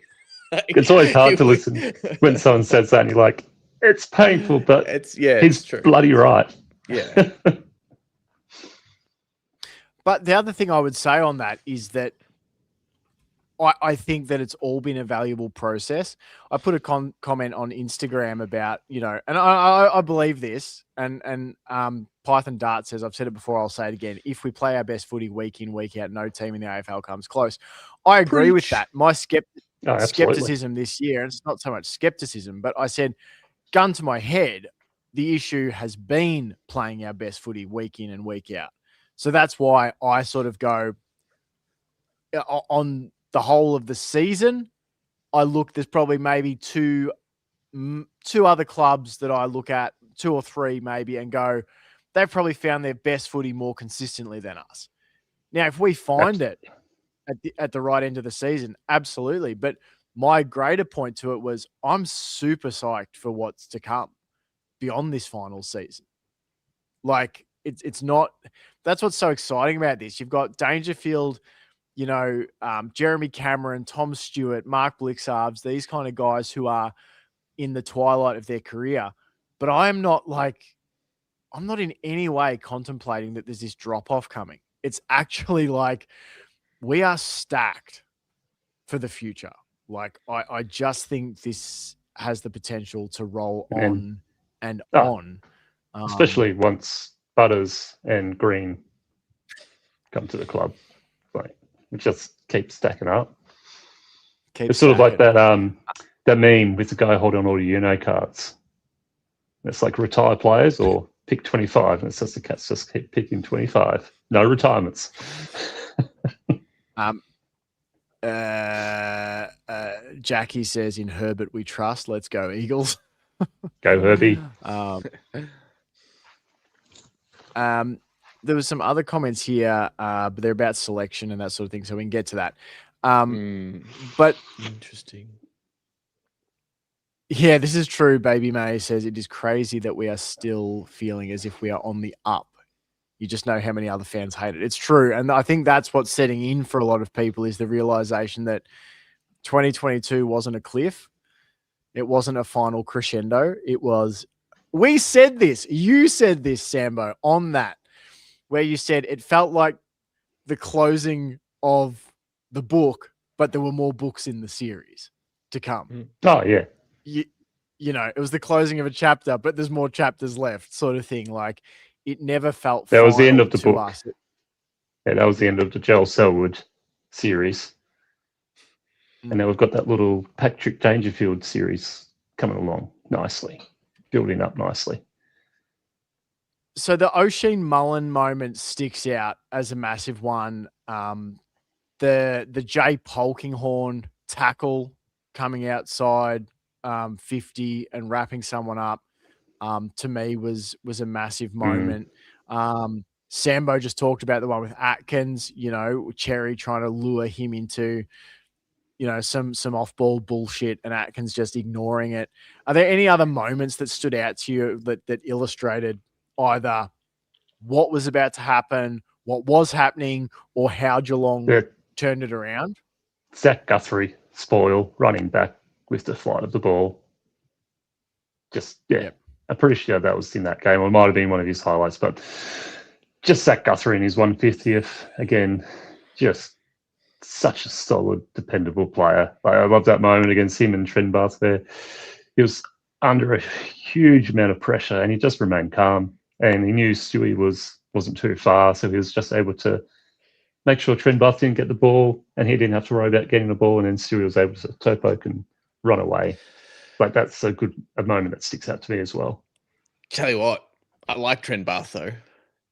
It's always hard to listen when someone says that and you're like, it's painful, but he's true. Bloody right. Yeah. But the other thing I would say on that is that I think that it's all been a valuable process. I put a comment on Instagram about, and I believe this, and Python Dart says, I've said it before, I'll say it again. If we play our best footy week in, week out, no team in the AFL comes close. I agree with that. My skepticism this year, and it's not so much skepticism, but I said, gun to my head, the issue has been playing our best footy week in and week out. So that's why I sort of go on the whole of the season. There's probably maybe two other clubs that I look at, 2 or 3 maybe, and go, they've probably found their best footy more consistently than us. Now, if we find it at the right end of the season, absolutely. But my greater point to it was I'm super psyched for what's to come beyond this final season. Like, it's not – that's what's so exciting about this. You've got Dangerfield – Jeremy Cameron, Tom Stewart, Mark Blixarves, these kind of guys who are in the twilight of their career. But I'm not in any way contemplating that there's this drop-off coming. It's actually like we are stacked for the future. Like, I just think this has the potential to roll on and on. Especially once Butters and Green come to the club. Like, we just keep stacking up. keep. It's sort of like that that meme with the guy holding all the Uno cards. It's like retire players or pick 25, and it says the Cats just keep picking 25. No retirements. Jackie says, "In Herbert we trust. Let's go Eagles." Go Herbie. There was some other comments here, but they're about selection and that sort of thing, so we can get to that. But interesting. Yeah, this is true. Baby May says it is crazy that we are still feeling as if we are on the up. You just know how many other fans hate it. It's true. And I think that's what's setting in for a lot of people is the realization that 2022 wasn't a cliff. It wasn't a final crescendo. It was, we said this, you said this, Sambo, on that, where you said it felt like the closing of the book, but there were more books in the series to come. Oh, yeah. You know, it was the closing of a chapter, but there's more chapters left, sort of thing. Like, it never felt that was the end of the to book. Us. Yeah, that was the end of the Joel Selwood series. And now we've got that little Patrick Dangerfield series coming along nicely, building up nicely. So the O'Sheen Mullen moment sticks out as a massive one. The Jay Polkinghorne tackle coming outside 50 and wrapping someone up, to me was a massive moment. Sambo just talked about the one with Atkins, you know, Cherry trying to lure him into, you know, some off-ball bullshit and Atkins just ignoring it. Are there any other moments that stood out to you that illustrated either what was about to happen, what was happening, or how Geelong turned it around? Zach Guthrie spoil running back with the flight of the ball. Just, yeah, I'm pretty sure that was in that game. Or it might have been one of his highlights, but just Zach Guthrie in his 150th. Again, just such a solid, dependable player. Like, I love that moment against him and Trenbath there. He was under a huge amount of pressure and he just remained calm. And he knew Stewie wasn't too far, so he was just able to make sure Trenbath didn't get the ball and he didn't have to worry about getting the ball, and then Stewie was able to toe poke and run away. Like, that's a moment that sticks out to me as well. Tell you what, I like Trenbath though. Do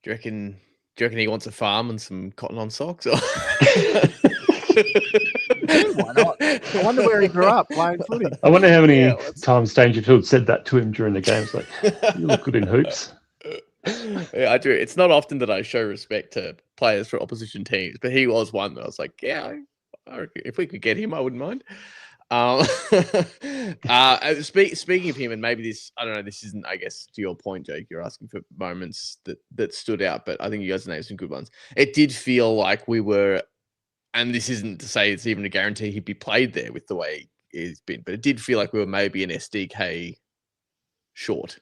you reckon he wants a farm and some cotton on socks? Or? Why not? I wonder where he grew up playing footy. I wonder how many times Dangerfield said that to him during the game. It's like, you look good in hoops. Yeah, I do. It's not often that I show respect to players for opposition teams, but he was one that I was like, yeah, I reckon if we could get him, I wouldn't mind. Speaking of him, and maybe this, I don't know, this isn't, I guess, to your point, Jake, you're asking for moments that stood out, but I think you guys named some good ones. It did feel like we were, and this isn't to say it's even a guarantee he'd be played there with the way he's been, but it did feel like we were maybe an SDK short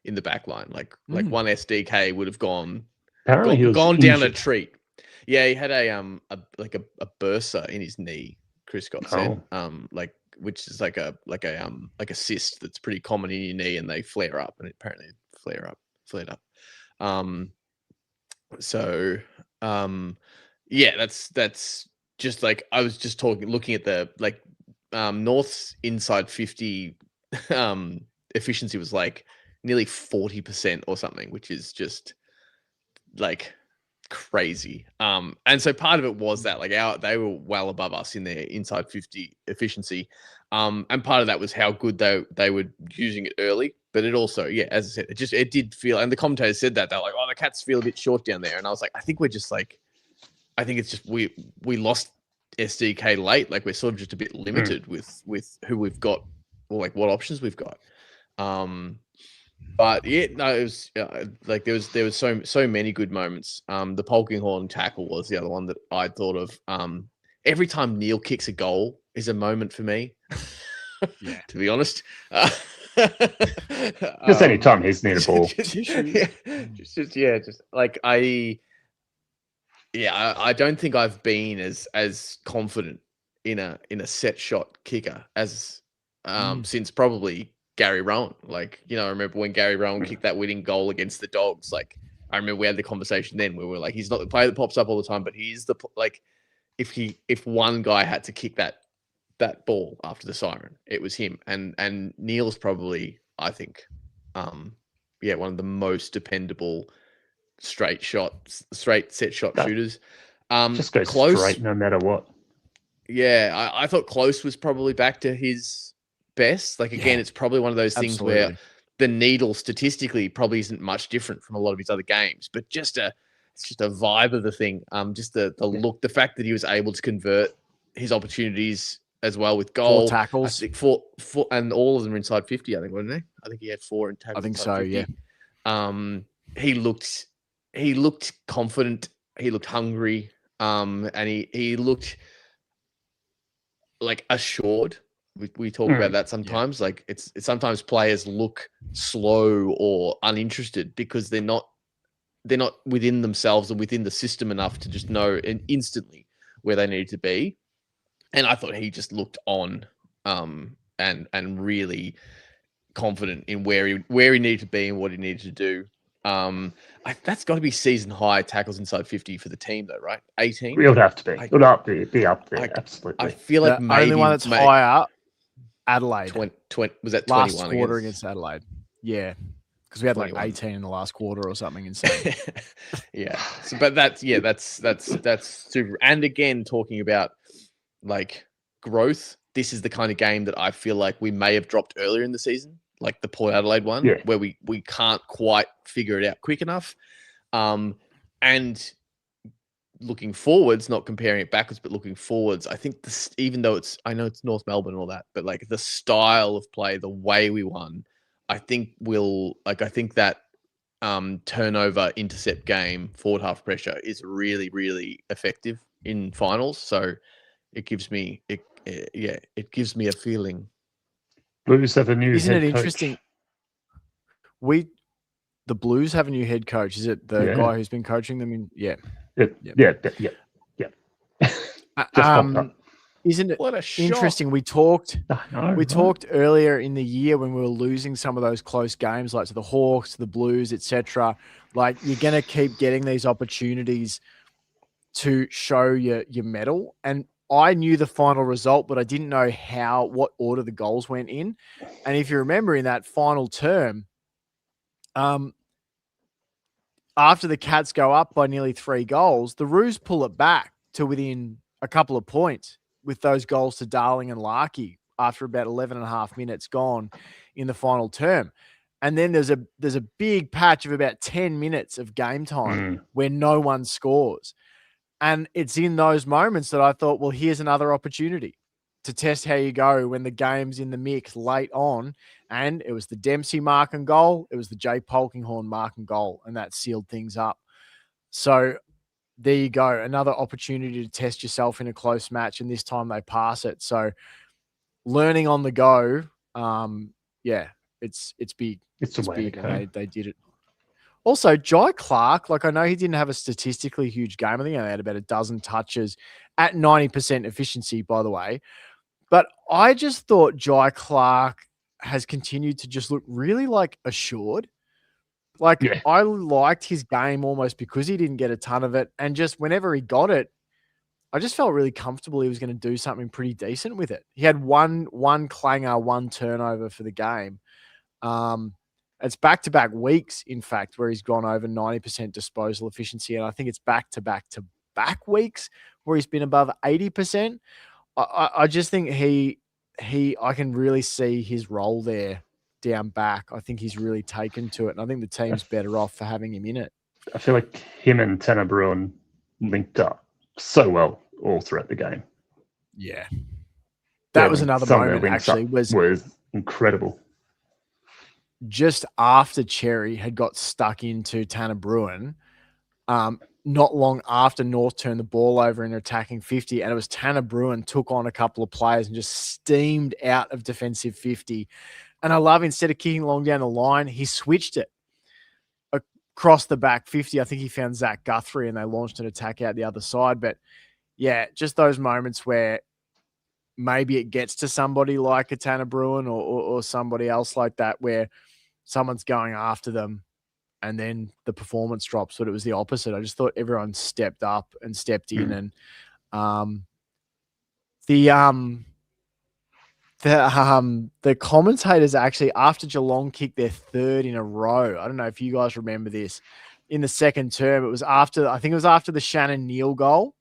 in the back line. Like one SDK would have gone down a treat. Yeah, he had a bursa in his knee, Chris Scott said. Which is like a cyst that's pretty common in your knee, and they flare up, and it apparently flared up. Yeah, that's just like, I was just looking at the North's inside 50 efficiency was like nearly 40% or something, which is just like crazy. And so part of it was that they were well above us in their inside 50 efficiency. And part of that was how good they were using it early. But it also, yeah, as I said, it did feel, and the commentators said that they're like, oh, the Cats feel a bit short down there. And I was like, I think it's just we lost SDK late. Like, we're sort of just a bit limited with who we've got, or like what options we've got. But yeah, no, it was there was so many good moments. The Polkinghorne tackle was the other one that I thought of. Every time Neil kicks a goal is a moment for me. Yeah, to be honest. Just any time he's near the ball. I don't think I've been as confident in a set shot kicker as since probably Gary Rowan. Like, you know, I remember when Gary Rowan kicked that winning goal against the Dogs. Like, I remember we had the conversation then where we were like, he's not the player that pops up all the time, but he's the if one guy had to kick that that ball after the siren. It was him. And Neil's probably, I think, one of the most dependable straight set shot shooters. Just goes Close, straight no matter what. Yeah, I thought Close was probably back to his best. Like, again, it's probably one of those things where the needle statistically probably isn't much different from a lot of his other games, but it's just a vibe of the thing. Just the look, the fact that he was able to convert his opportunities as well with goal. 4 tackles. I think four, and all of them are inside 50, I think, wasn't he? I think he had 4 in tackles. I think inside so, 50. yeah. He looked confident. He looked hungry. And he looked like assured. We talk about that sometimes. Yeah. Like it's sometimes players look slow or uninterested because they're not within themselves or within the system enough to just know instantly where they need to be. And I thought he just looked on and really confident in where he needed to be and what he needed to do. That's got to be season high tackles inside 50 for the team, though, right? 18. It would have to be. It would be up there. Absolutely. I feel like the maybe only one that's higher, Adelaide. 20, was that 21 last quarter against Adelaide? Yeah, because we had 21. Like 18 in the last quarter or something insane. Yeah, but that's super. And again, talking about like growth, this is the kind of game that I feel like we may have dropped earlier in the season. Like the Port Adelaide one, where we can't quite figure it out quick enough. And looking forwards, not comparing it backwards, but looking forwards, I think even though I know it's North Melbourne and all that, but like the style of play, the way we won, I think that turnover intercept game, forward half pressure is really, really effective in finals. So it gives me a feeling. Blues have a new Isn't head it coach. Interesting? The Blues have a new head coach. Is it the guy who's been coaching them? Yeah. Isn't it what a interesting? We talked earlier in the year when we were losing some of those close games, like to the Hawks, the Blues, etc. Like you're going to keep getting these opportunities to show your mettle. And I knew the final result, but I didn't know what order the goals went in. And if you remember in that final term, after the Cats go up by nearly 3 goals, the Roos pull it back to within a couple of points with those goals to Darling and Larkey after about 11 and a half minutes gone in the final term. And then there's a big patch of about 10 minutes of game time where no one scores. And it's in those moments that I thought, well, here's another opportunity to test how you go when the game's in the mix late on. And it was the Dempsey mark and goal. It was the Jay Polkinghorne mark and goal. And that sealed things up. So there you go. Another opportunity to test yourself in a close match. And this time they pass it. So learning on the go. It's big. It's big. And they did it. Also, Jai Clark, like I know he didn't have a statistically huge game. I think he had about a dozen touches at 90% efficiency, by the way. But I just thought Jai Clark has continued to just look really like assured. Like I liked his game almost because he didn't get a ton of it. And just whenever he got it, I just felt really comfortable he was going to do something pretty decent with it. He had one clanger, 1 turnover for the game. It's back-to-back weeks, in fact, where he's gone over 90% disposal efficiency. And I think it's back-to-back weeks where he's been above 80%. I just think I can really see his role there down back. I think he's really taken to it. And I think the team's better off for having him in it. I feel like him and Tanner Bruin linked up so well all throughout the game. Yeah. That was another moment, actually, was incredible. Just after Cherry had got stuck into Tanner Bruin, not long after North turned the ball over in attacking 50, and it was Tanner Bruin took on a couple of players and just steamed out of defensive 50. And I love, instead of kicking long down the line, he switched it across the back 50. I think he found Zach Guthrie and they launched an attack out the other side. But yeah, just those moments where maybe it gets to somebody like a Tanner Bruin or somebody else like that, where someone's going after them and then the performance drops, but it was the opposite. I just thought everyone stepped up and stepped in. And The commentators actually, after Geelong kicked their third in a row, I don't know if you guys remember this, in the second term, I think it was after the Shannon Neal goal.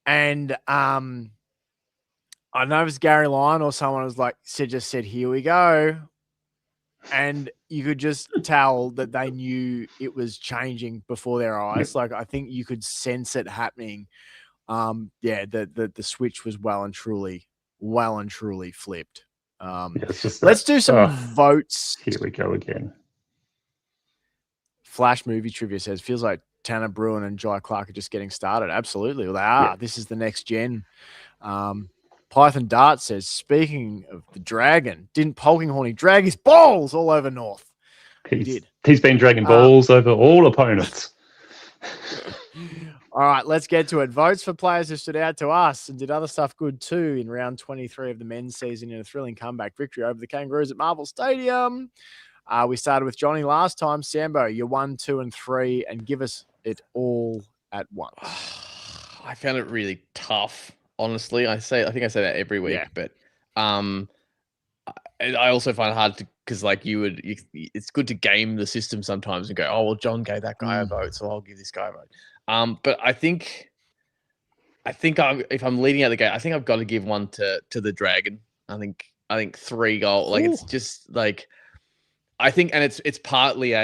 And I don't know if it was Gary Lyon or someone was like, just said, here we go. And you could just tell that they knew it was changing before their eyes. Like, I think you could sense it happening. The switch was well and truly flipped. It's just let's do some votes. Here we go again. Flash Movie Trivia says, feels like Tanner Bruin and Jai Clark are just getting started. Absolutely. Well, they are. Yeah. This is the next gen. Python Dart says, speaking of the Dragon, didn't Polkinghorny drag his balls all over North? He did. He's been dragging balls over all opponents. All right, let's get to it. Votes for players who stood out to us and did other stuff good too in round 23 of the men's season in a thrilling comeback victory over the Kangaroos at Marvel Stadium. We started with Johnny last time. Sambo, you're 1, 2, and 3, and give us it all at once. I found it really tough. Honestly, I think I say that every week, but I also find it hard because like it's good to game the system sometimes and go, oh well, John gave that guy a vote, so I'll give this guy a vote. But I think if I'm leading out the gate, I think I've got to give one to the Dragon. I think 3 goal. Like it's just like I think, and it's partly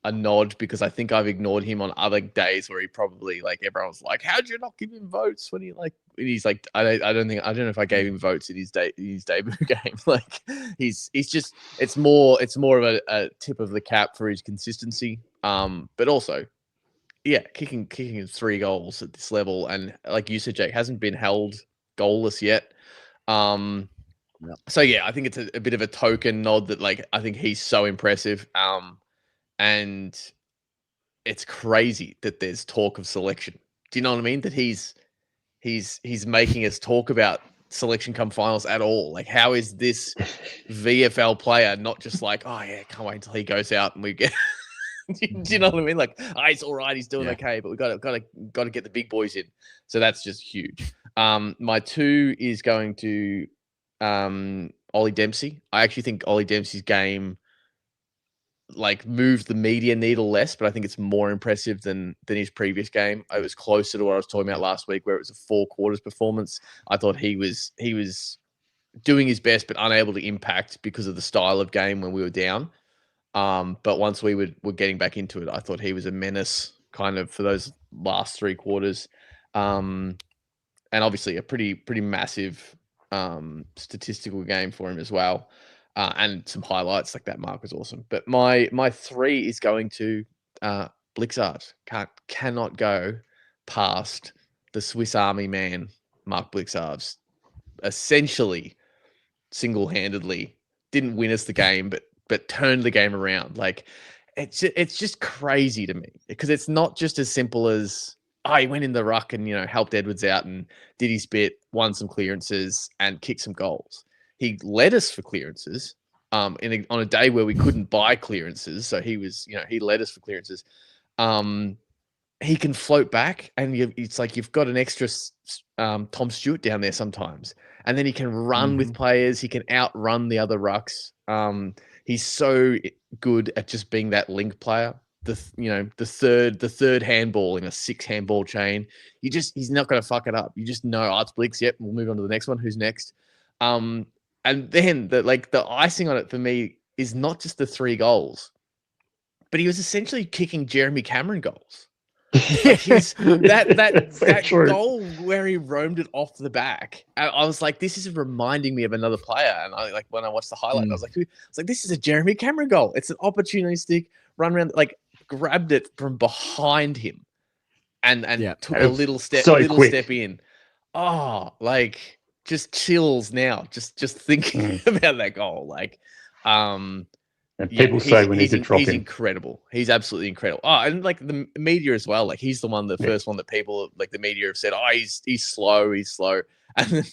a nod because I think I've ignored him on other days where he probably like everyone's like, how'd you not give him votes when he's like I don't know if I gave him votes in his debut game. Like he's just it's more of a tip of the cap for his consistency. But also, kicking 3 goals at this level, and like you said, Jake, hasn't been held goalless yet. So I think it's a bit of a token nod that like I think he's so impressive. And it's crazy that there's talk of selection. Do you know what I mean? That he's making us talk about selection come finals at all. Like, how is this VFL player not just like, oh yeah, can't wait until he goes out and we get? Do you know what I mean? Like, it's all right, he's doing okay, but we got to get the big boys in. So that's just huge. My 2 is going to Ollie Dempsey. I actually think Ollie Dempsey's game like moved the media needle less, but I think it's more impressive than his previous game. It was closer to what I was talking about last week, where it was a 4 quarters performance. I thought he was doing his best, but unable to impact because of the style of game when we were down. But once we were getting back into it, I thought he was a menace kind of for those last 3 quarters. And obviously a pretty massive statistical game for him as well. And some highlights, like that mark was awesome. But my 3 is going to Blixart. Cannot go past the Swiss Army man, Mark Blixarves. Essentially, single-handedly, didn't win us the game, but turned the game around. Like it's just crazy to me because it's not just as simple as he went in the ruck and helped Edwards out and did his bit, won some clearances and kicked some goals. He led us for clearances on a day where we couldn't buy clearances. So he was, he led us for clearances. He can float back, and it's like you've got an extra Tom Stewart down there sometimes. And then he can run with players. He can outrun the other rucks. He's so good at just being that link player. The third handball in a 6 handball chain. He's not going to fuck it up. You just know, it's Blix. Yep, we'll move on to the next one. Who's next? And then the icing on it for me is not just the 3 goals, but he was essentially kicking Jeremy Cameron goals. Like that goal where he roamed it off the back. I was like, this is reminding me of another player. And I when I watched the highlight, I was like, this is a Jeremy Cameron goal. It's an opportunistic run around, like grabbed it from behind him and took a little step in. Oh, like just chills now. Just thinking about that goal. Like, and people say we need to drop him. He's incredible. He's absolutely incredible. Oh, and like the media as well. Like he's the first one that people, like the media, have said, he's slow. And then,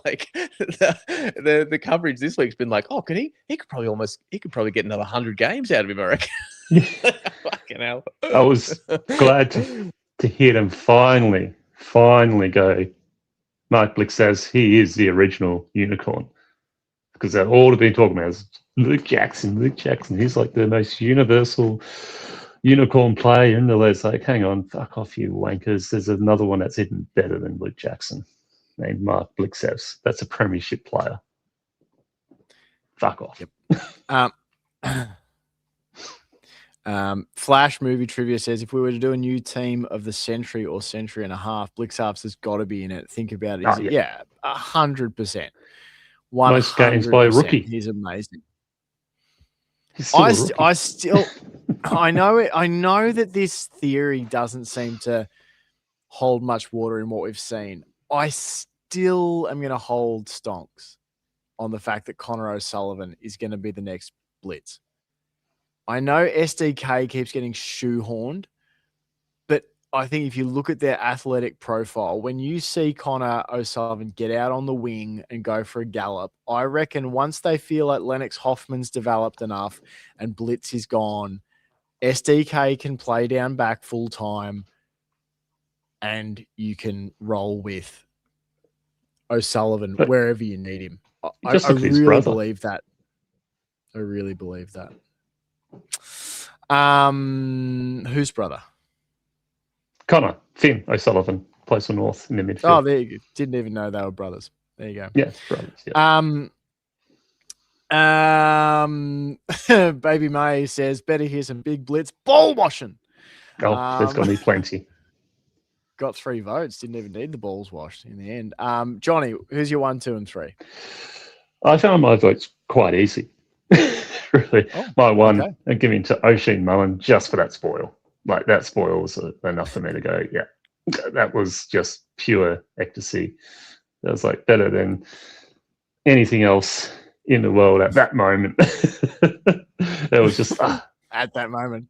like the coverage this week's been like, could he could probably get another 100 games out of him, I reckon. Fucking hell. I was glad to hear them finally go Mark Blick says he is the original unicorn because all they've been talking about is Luke Jackson. Luke Jackson. He's like the most universal unicorn player. And they're like, hang on, fuck off, you wankers. There's another one that's even better than Luke Jackson named Mark Blixevs. That's a premiership player. Fuck off. Yep. Flash Movie Trivia says, if we were to do a new team of the century or century and a half, Blixarps has got to be in it. Think about it. Yeah, 100%. Most games by a rookie. He's amazing. I still I know that this theory doesn't seem to hold much water in what we've seen. I still am going to hold stonks on the fact that Connor O'Sullivan is going to be the next Blitz. I know SDK keeps getting shoehorned, but I think if you look at their athletic profile, when you see Connor O'Sullivan get out on the wing and go for a gallop, I reckon once they feel like Lennox Hoffman's developed enough and Blitz is gone, SDK can play down back full time and you can roll with O'Sullivan wherever you need him. I really believe that. I really believe that. Whose brother? Connor, Finn O'Sullivan, plays for North in the midfield. Oh, there you go. Didn't even know they were brothers. There you go. Yeah, brothers. Yeah. Baby May says, better hear some big Blitz ball washing. Oh, there's going to be plenty. Got 3 votes. Didn't even need the balls washed in the end. Johnny, who's your 1, 2, and 3? I found my votes quite easy. Really. My one, okay. I'm giving to Oisin Mullen just for that spoil. Like, that spoil was enough for me to go, yeah, that was just pure ecstasy. That was like better than anything else in the world at that moment. It was just at that moment.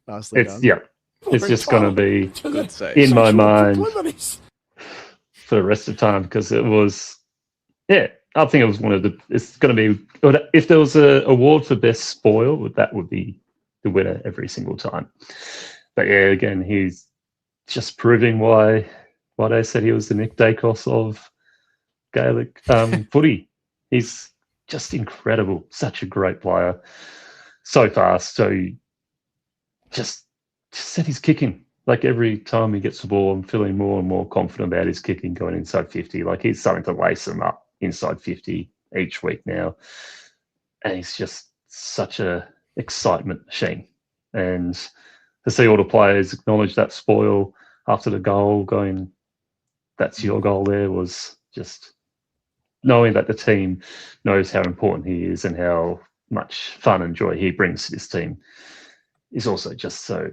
Nicely done. Yeah, it's just going to be in my mind for the rest of the time because it was, yeah. I think it was one of the. It's going to be if there was an award for best spoil, that would be the winner every single time. But yeah, again, he's just proving why they said he was the Nick Dacos of Gaelic footy. He's just incredible, such a great player, so fast. So just set his kicking. Like every time he gets the ball, I'm feeling more and more confident about his kicking going inside 50. Like he's starting to lace them up inside 50 each week now. And he's just such a excitement machine. And to see all the players acknowledge that spoil after the goal going, that's your goal there, was just knowing that the team knows how important he is and how much fun and joy he brings to this team is also just so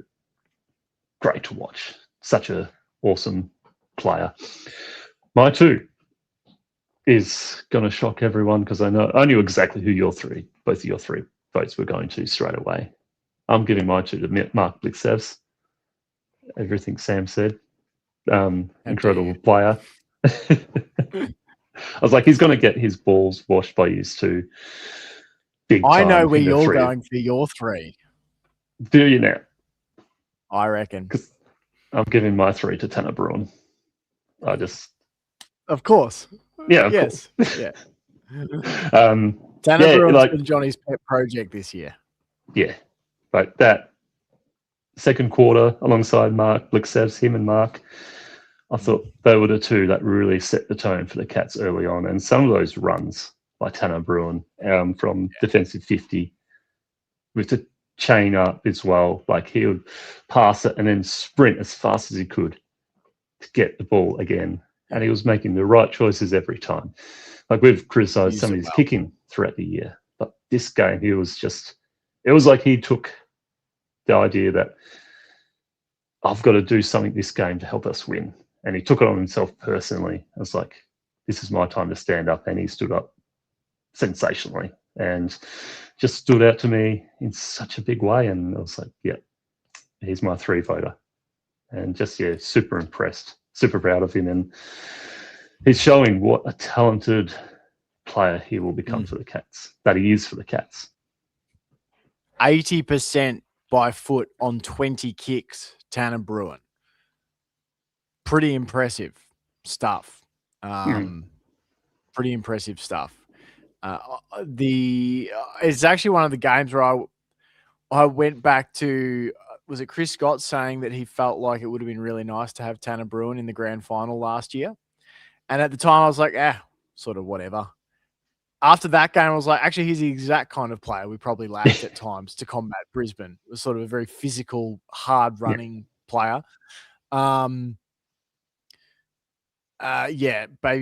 great to watch. Such a awesome player. My 2 is going to shock everyone because I knew exactly who both of your 3 votes were going to straight away. I'm giving my 2 to Mark Blixevs. Everything Sam said. Incredible player. I was like, he's going to get his balls washed by his 2. Big time. I know where you're going for your 3. Do you now? I reckon. Because I'm giving my 3 to Tanner Bruin. Of course. Yeah, of yes. course. Yeah. Tanner Bruin's been Johnny's pet project this year. Yeah. But that second quarter alongside Mark Blixevs, him and Mark, I thought they were the 2 that really set the tone for the Cats early on. And some of those runs by Tanner Bruin from defensive 50 with the chain up as well. Like he would pass it and then sprint as fast as he could to get the ball again. And he was making the right choices every time. Like we've criticised some of his kicking throughout the year. But this game, it was like he took the idea that I've got to do something this game to help us win. And he took it on himself personally. I was like, this is my time to stand up. And he stood up sensationally and just stood out to me in such a big way. And I was like, yeah, he's my 3 voter. And just, super impressed, super proud of him. And he's showing what a talented player he will become for the Cats, that he is for the Cats. 80% by foot on 20 kicks, Tanner Bruin. Pretty impressive stuff. Pretty impressive stuff. It's actually one of the games where I went back to, was it Chris Scott saying that he felt like it would have been really nice to have Tanner Bruin in the grand final last year? And at the time I was like, sort of whatever. After that game, I was like, actually, he's the exact kind of player we probably lacked at times to combat Brisbane. It was sort of a very physical, hard-running player. Baby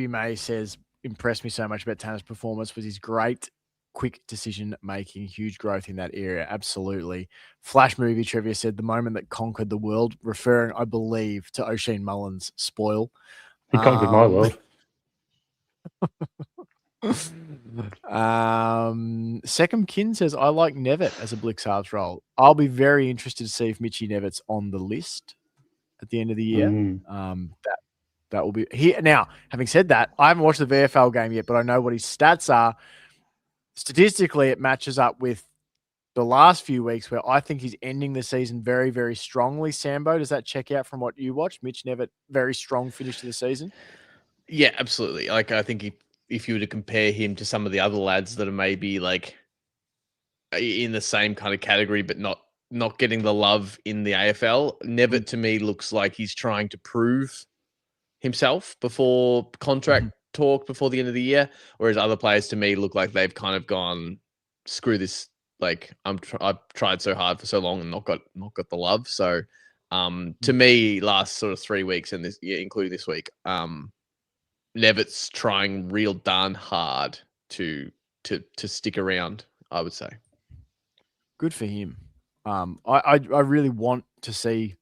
May says, impressed me so much about Tanner's performance was his great, quick decision-making, huge growth in that area. Absolutely. Flash Movie Trivia said, the moment that conquered the world, referring, I believe, to O'Shane Mullins' spoil. He conquered my world. Second Kin says, I like Nevitt as a Blix halves role. I'll be very interested to see if Mitchie Nevitt's on the list at the end of the year. That will be here. Now, having said that, I haven't watched the VFL game yet, but I know what his stats are. Statistically, it matches up with the last few weeks where I think he's ending the season very, very strongly. Sambo, does that check out from what you watched? Mitch Nevitt, very strong finish to the season. Yeah, absolutely. Like, I think if you were to compare him to some of the other lads that are maybe like in the same kind of category, but not getting the love in the AFL, Nevitt to me looks like he's trying to prove himself before contract talk before the end of the year, whereas other players to me look like they've kind of gone, screw this. Like I've tried so hard for so long and not got the love. So to me, last sort of 3 weeks and this year, including this week, Nevitt's trying real darn hard to stick around, I would say. Good for him. I really want to see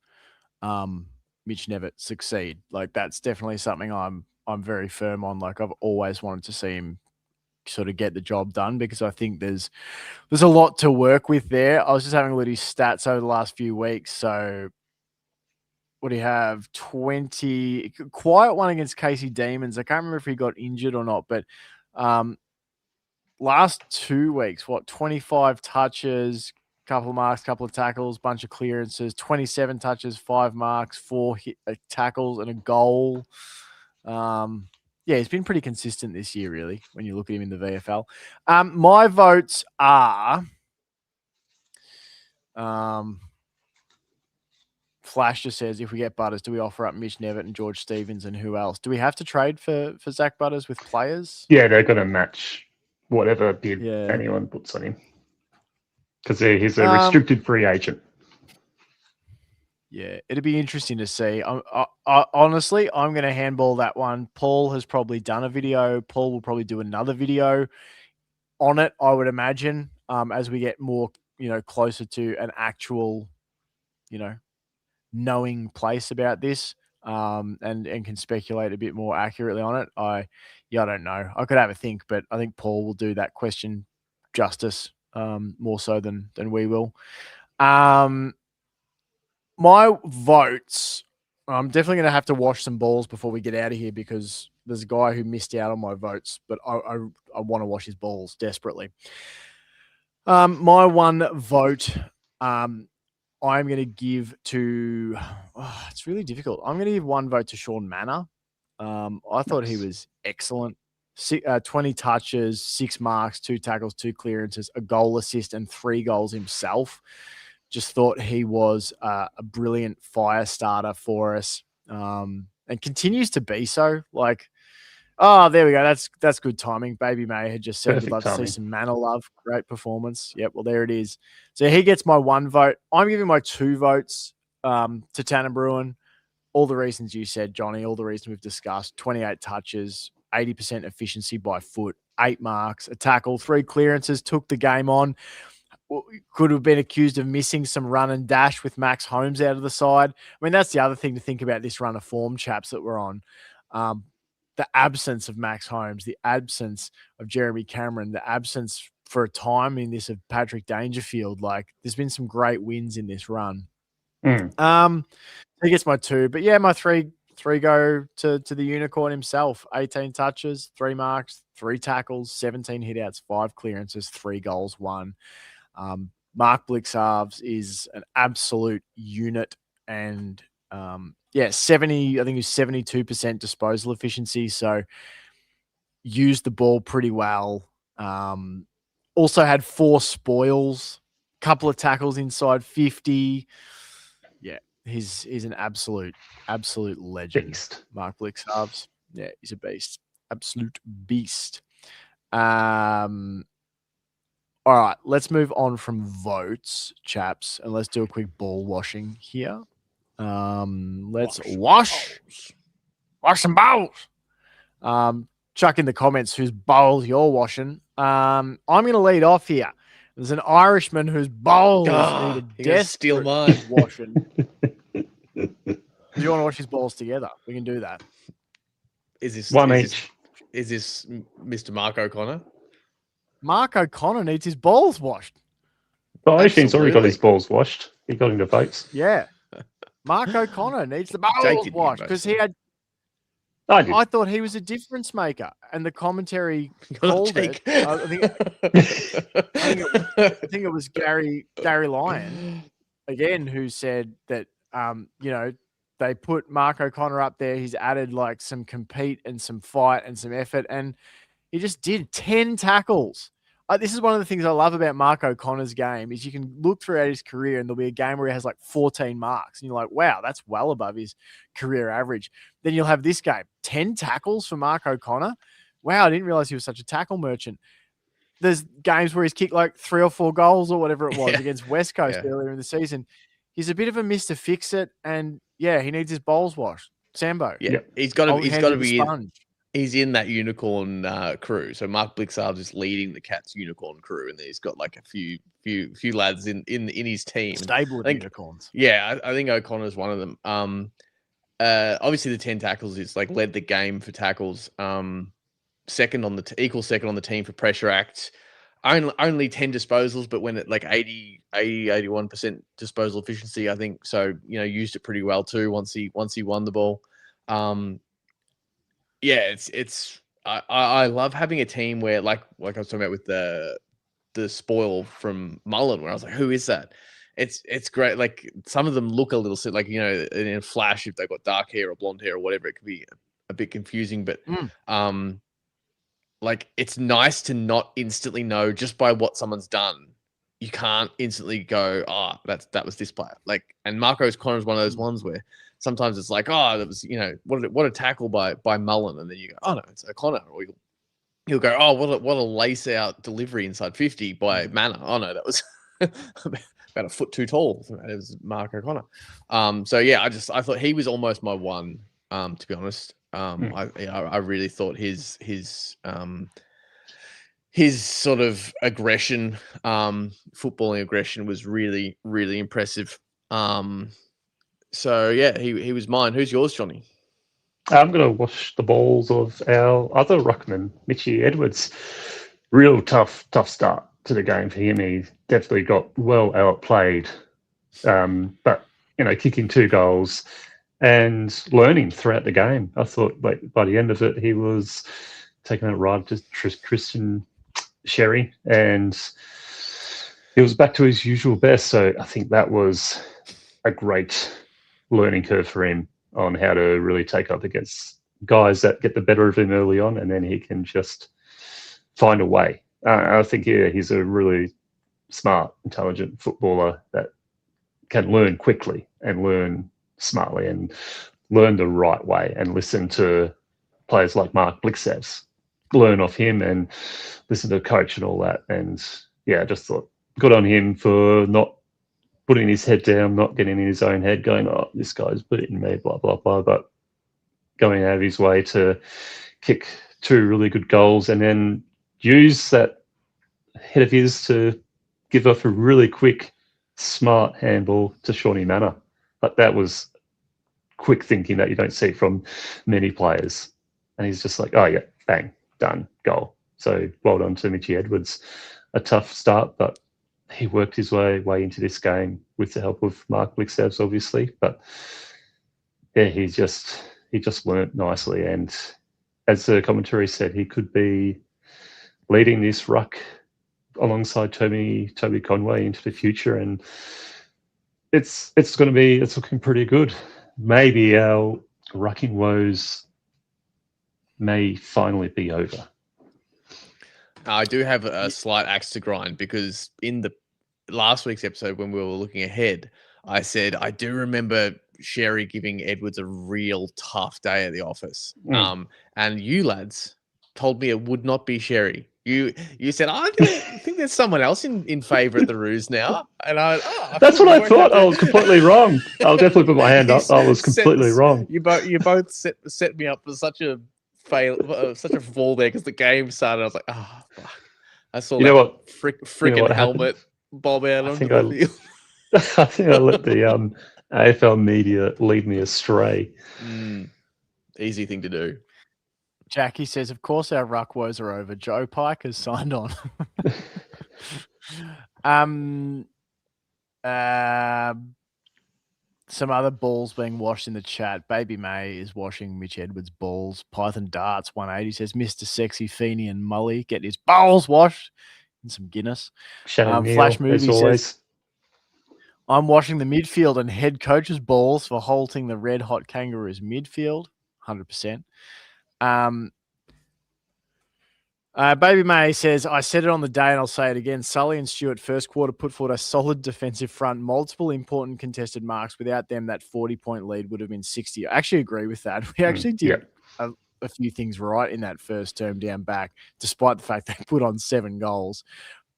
Mitch Nevitt succeed. Like, that's definitely something I'm very firm on. Like, I've always wanted to see him sort of get the job done because I think there's a lot to work with there. I was just having a look at his stats over the last few weeks. So what do you have? 20 quiet one against Casey Demons. I can't remember if he got injured or not, but last 2 weeks, 25 touches, couple of marks, couple of tackles, bunch of clearances, 27 touches, 5 marks, 4 tackles, and a goal. He's been pretty consistent this year, really, when you look at him in the VFL. My votes are Flash just says, if we get Butters, do we offer up Mitch Nevitt and George Stevens and who else? Do we have to trade for Zach Butters with players? Yeah, they're going to match whatever bid anyone puts on him. Because he's a restricted free agent. Yeah, it'd be interesting to see. Honestly, I'm going to handball that one. Paul has probably done a video. Paul will probably do another video on it, I would imagine, as we get more, closer to an actual, knowing place about this, and can speculate a bit more accurately on it. I don't know. I could have a think, but I think Paul will do that question justice, more so than we will. My votes, I'm definitely going to have to wash some balls before we get out of here because there's a guy who missed out on my votes, but I want to wash his balls desperately. My one vote, I'm going to give to, it's really difficult. I'm going to give one vote to Sean Manor. I thought he was excellent. 20 touches, 6 marks, 2 tackles, 2 clearances, a goal assist, and 3 goals himself. Just thought he was a brilliant fire starter for us, and continues to be so. Like, there we go. That's good timing. Baby May had just said, "We'd love to see some Manor love." Great performance. Yep. Well, there it is. So he gets my 1 vote. I'm giving my 2 votes to Tanner Bruin. All the reasons you said, Johnny. All the reasons we've discussed. 28 touches, 80% efficiency by foot, 8 marks, a tackle, 3 clearances. Took the game on. Could have been accused of missing some run and dash with Max Holmes out of the side. I mean, that's the other thing to think about this run of form, chaps, that we're on. The absence of Max Holmes, the absence of Jeremy Cameron, the absence for a time in this of Patrick Dangerfield. Like, there's been some great wins in this run. He gets my 2, but yeah, my 3 go to the unicorn himself. 18 touches, 3 marks, 3 tackles, 17 hitouts, 5 clearances, 3 goals, 1. Mark Blixarves is an absolute unit, and 70. I think it was 72% disposal efficiency. So used the ball pretty well. Also had 4 spoils, couple of tackles inside 50. Yeah, he's an absolute legend. Beast. Mark Blixarves. Yeah, he's a beast. Absolute beast. All right, let's move on from votes, chaps, and let's do a quick ball washing here. Let's wash some balls. Chuck in the comments whose bowls you're washing. I'm going to lead off here. There's an Irishman whose bowls need a steal desperate mine. washing. Do you want to wash his balls together? We can do that. Is this One is each. This, is this Mr. Mark O'Connor? Mark O'Connor needs his balls washed. Oh, Ashton's already got Absolutely. his balls washed. He got into votes. Yeah. Mark O'Connor needs the balls washed because he had. I thought he was a difference maker, and the commentary called it. I think it was Gary Lyon again who said that they put Mark O'Connor up there. He's added like some compete and some fight and some effort, and he just did 10 tackles. This is one of the things I love about Mark O'Connor's game is you can look throughout his career and there'll be a game where he has like 14 marks and you're like, wow, that's well above his career average. Then you'll have this game, 10 tackles for Mark O'Connor. Wow, I didn't realize he was such a tackle merchant. There's games where he's kicked like 3 or 4 goals or whatever it was against West Coast earlier in the season. He's a bit of a Mr. Fix-It, and yeah, he needs his bowls washed. Sambo. Yeah, he's got to be sponge. He's in that unicorn crew. So Mark Blixarves is leading the Cats unicorn crew, and then he's got like a few lads in his team. Stable of unicorns. Yeah, I think O'Connor's one of them. Obviously the 10 tackles is like led the game for tackles. Second on the team for pressure act. Only 10 disposals, but when it like 81% disposal efficiency, I think. So used it pretty well too once he won the ball. Yeah, I love having a team where like I was talking about with the spoil from Mullen, where I was like, who is that? It's great. Like some of them look a little like in a flash if they've got dark hair or blonde hair or whatever, it could be a bit confusing. But like it's nice to not instantly know just by what someone's done. You can't instantly go, that was this player. Like, and Marco O'Connor is one of those ones where sometimes it's like, that was, what a tackle by Mullen. And then you go, oh no, it's O'Connor. Or you'll go, oh, what a lace out delivery inside 50 by Manor. Oh no, that was about a foot too tall. It was Mark O'Connor. So yeah, I thought he was almost my one, to be honest. I really thought his sort of aggression, footballing aggression was really, really impressive. So yeah, he was mine. Who's yours, Johnny? I'm going to wash the balls of our other ruckman, Mitchy Edwards. Real tough start to the game for him. He definitely got well outplayed, but kicking 2 goals and learning throughout the game. I thought like by the end of it, he was taking it right to Christian Sherry, and he was back to his usual best. So I think that was a great learning curve for him on how to really take up against guys that get the better of him early on, and then he can just find a way. I think he's a really smart, intelligent footballer that can learn quickly and learn smartly and learn the right way and listen to players like Mark Blixarves, learn off him and listen to the coach and all that. And yeah, I just thought good on him for not putting his head down, not getting in his own head, going, oh, this guy's beating me, blah, blah, blah, but going out of his way to kick 2 really good goals and then use that head of his to give off a really quick, smart handball to Shawnee Manor. But that was quick thinking that you don't see from many players. And he's just like, oh, yeah, bang, done, goal. So well done to Mitchy Edwards. A tough start, but he worked his way into this game with the help of Mark Blixarves, obviously. But yeah, he just learnt nicely. And as the commentary said, he could be leading this ruck alongside Toby Conway into the future. And it's looking pretty good. maybe our rucking woes may finally be over. I do have a slight axe to grind because in the last week's episode, when we were looking ahead, I said I do remember Sherry giving Edwards a real tough day at the office. And you lads told me it would not be Sherry. You said, I think there's someone else in favour at the Ruse now. And that's what I thought. I was completely wrong. I'll definitely put my hand up. I was completely wrong. You both set me up for such a such a fall there because the game started. I was like, fuck. I saw that freaking helmet bob out onto the field. I think I let the AFL media lead me astray. Easy thing to do. Jackie says, of course our ruck woes are over. Joe Pike has signed on. Some other balls being washed in the chat. Baby May is washing Mitch Edwards' balls. Python Darts 180 says, Mr. Sexy Feeney and Mully get his balls washed in some Guinness. Flash Movie says, I'm washing the midfield and head coach's balls for halting the red hot Kangaroos midfield. 100%. Baby May says, I said it on the day and I'll say it again. Sully and Stewart first quarter put forward a solid defensive front, multiple important contested marks. Without them, that 40-point lead would have been 60. I actually agree with that. We actually did a few things right in that first term down back, despite the fact they put on 7 goals.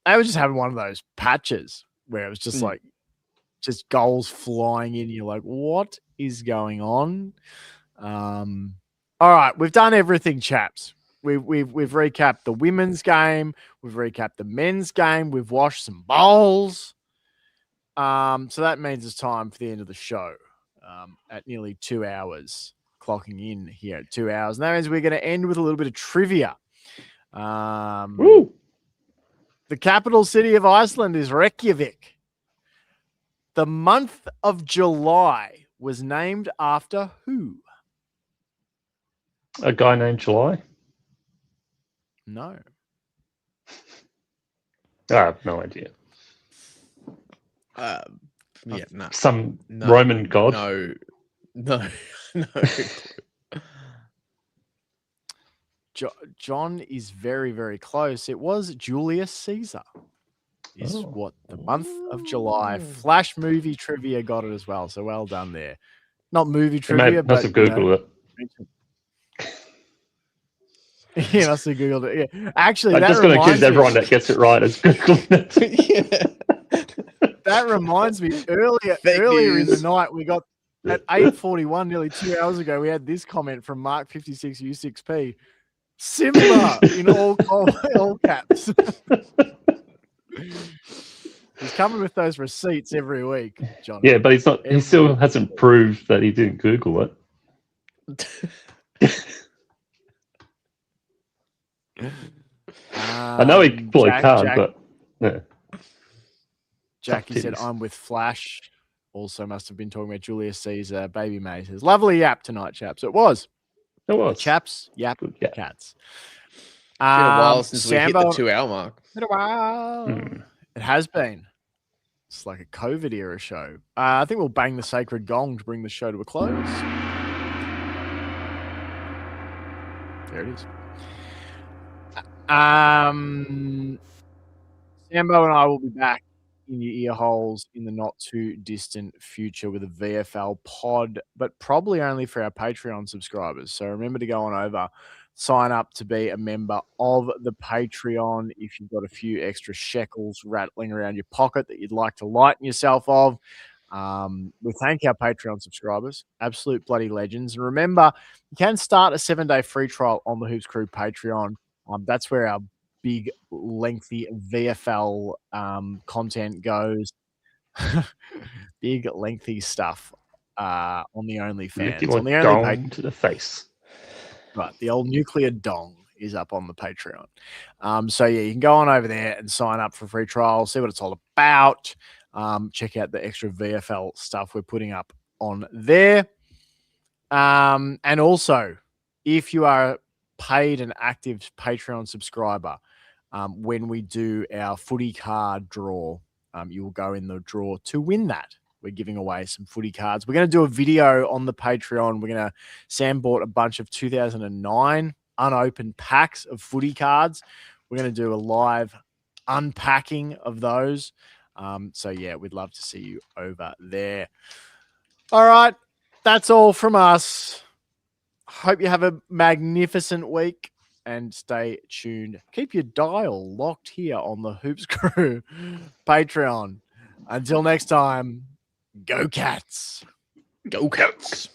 They were just having one of those patches where it was just like, just goals flying in. You're like, what is going on? All right, we've done everything, chaps. We've recapped the women's game. We've recapped the men's game. We've washed some bowls. So that means it's time for the end of the show at nearly 2 hours, clocking in here at 2 hours. And that means we're going to end with a little bit of trivia. The capital city of Iceland is Reykjavik. The month of July was named after who? A guy named July? No. I have no idea. No. Some Roman god? No. John is very, very close. It was Julius Caesar. Is what the month of July. Flash movie trivia got it as well. So well done there. Not movie trivia, but must have Googled it. He must have Googled it. Yeah. Actually, I'm just going to accuse everyone that gets it right as Googled it. That reminds me, earlier in the night, we got at 8:41, nearly 2 hours ago, we had this comment from Mark 56 U6P. Similar in all caps. He's coming with those receipts every week, John. Yeah, but he's not. He still hasn't proved that he didn't Google it. I know he probably can't, but yeah. Jackie said, I'm with Flash. Also must have been talking about Julius Caesar. Baby May says, lovely yap tonight, chaps. It was. It was. Chaps, yap, cats. It's been a while since we hit the 2 hour mark. Been a while. It has been. It's like a COVID era show. I think we'll bang the sacred gong to bring the show to a close. There it is. Sambo and I will be back in your ear holes in the not too distant future with a VFL pod, but probably only for our Patreon subscribers. So remember to go on over, sign up to be a member of the Patreon if you've got a few extra shekels rattling around your pocket that you'd like to lighten yourself of. We thank our Patreon subscribers, absolute bloody legends. And remember, you can start a 7-day free trial on the Hoops Crew Patreon. That's where our big, lengthy VFL content goes. Big, lengthy stuff on the OnlyFans. On the dong to the face. Right, the old nuclear dong is up on the Patreon. So, yeah, you can go on over there and sign up for a free trial, see what it's all about. Check out the extra VFL stuff we're putting up on there. And also, if you are paid and active Patreon subscriber, when we do our footy card draw, you will go in the draw to win that. we're giving away some footy cards. We're going to do a video on the Patreon. Sam bought a bunch of 2009 unopened packs of footy cards. We're going to do a live unpacking of those. So yeah, we'd love to see you over there. All right. That's all from us. Hope you have a magnificent week and stay tuned. Keep your dial locked here on the Hoops Crew Patreon. Until next time, go Cats. Go Cats.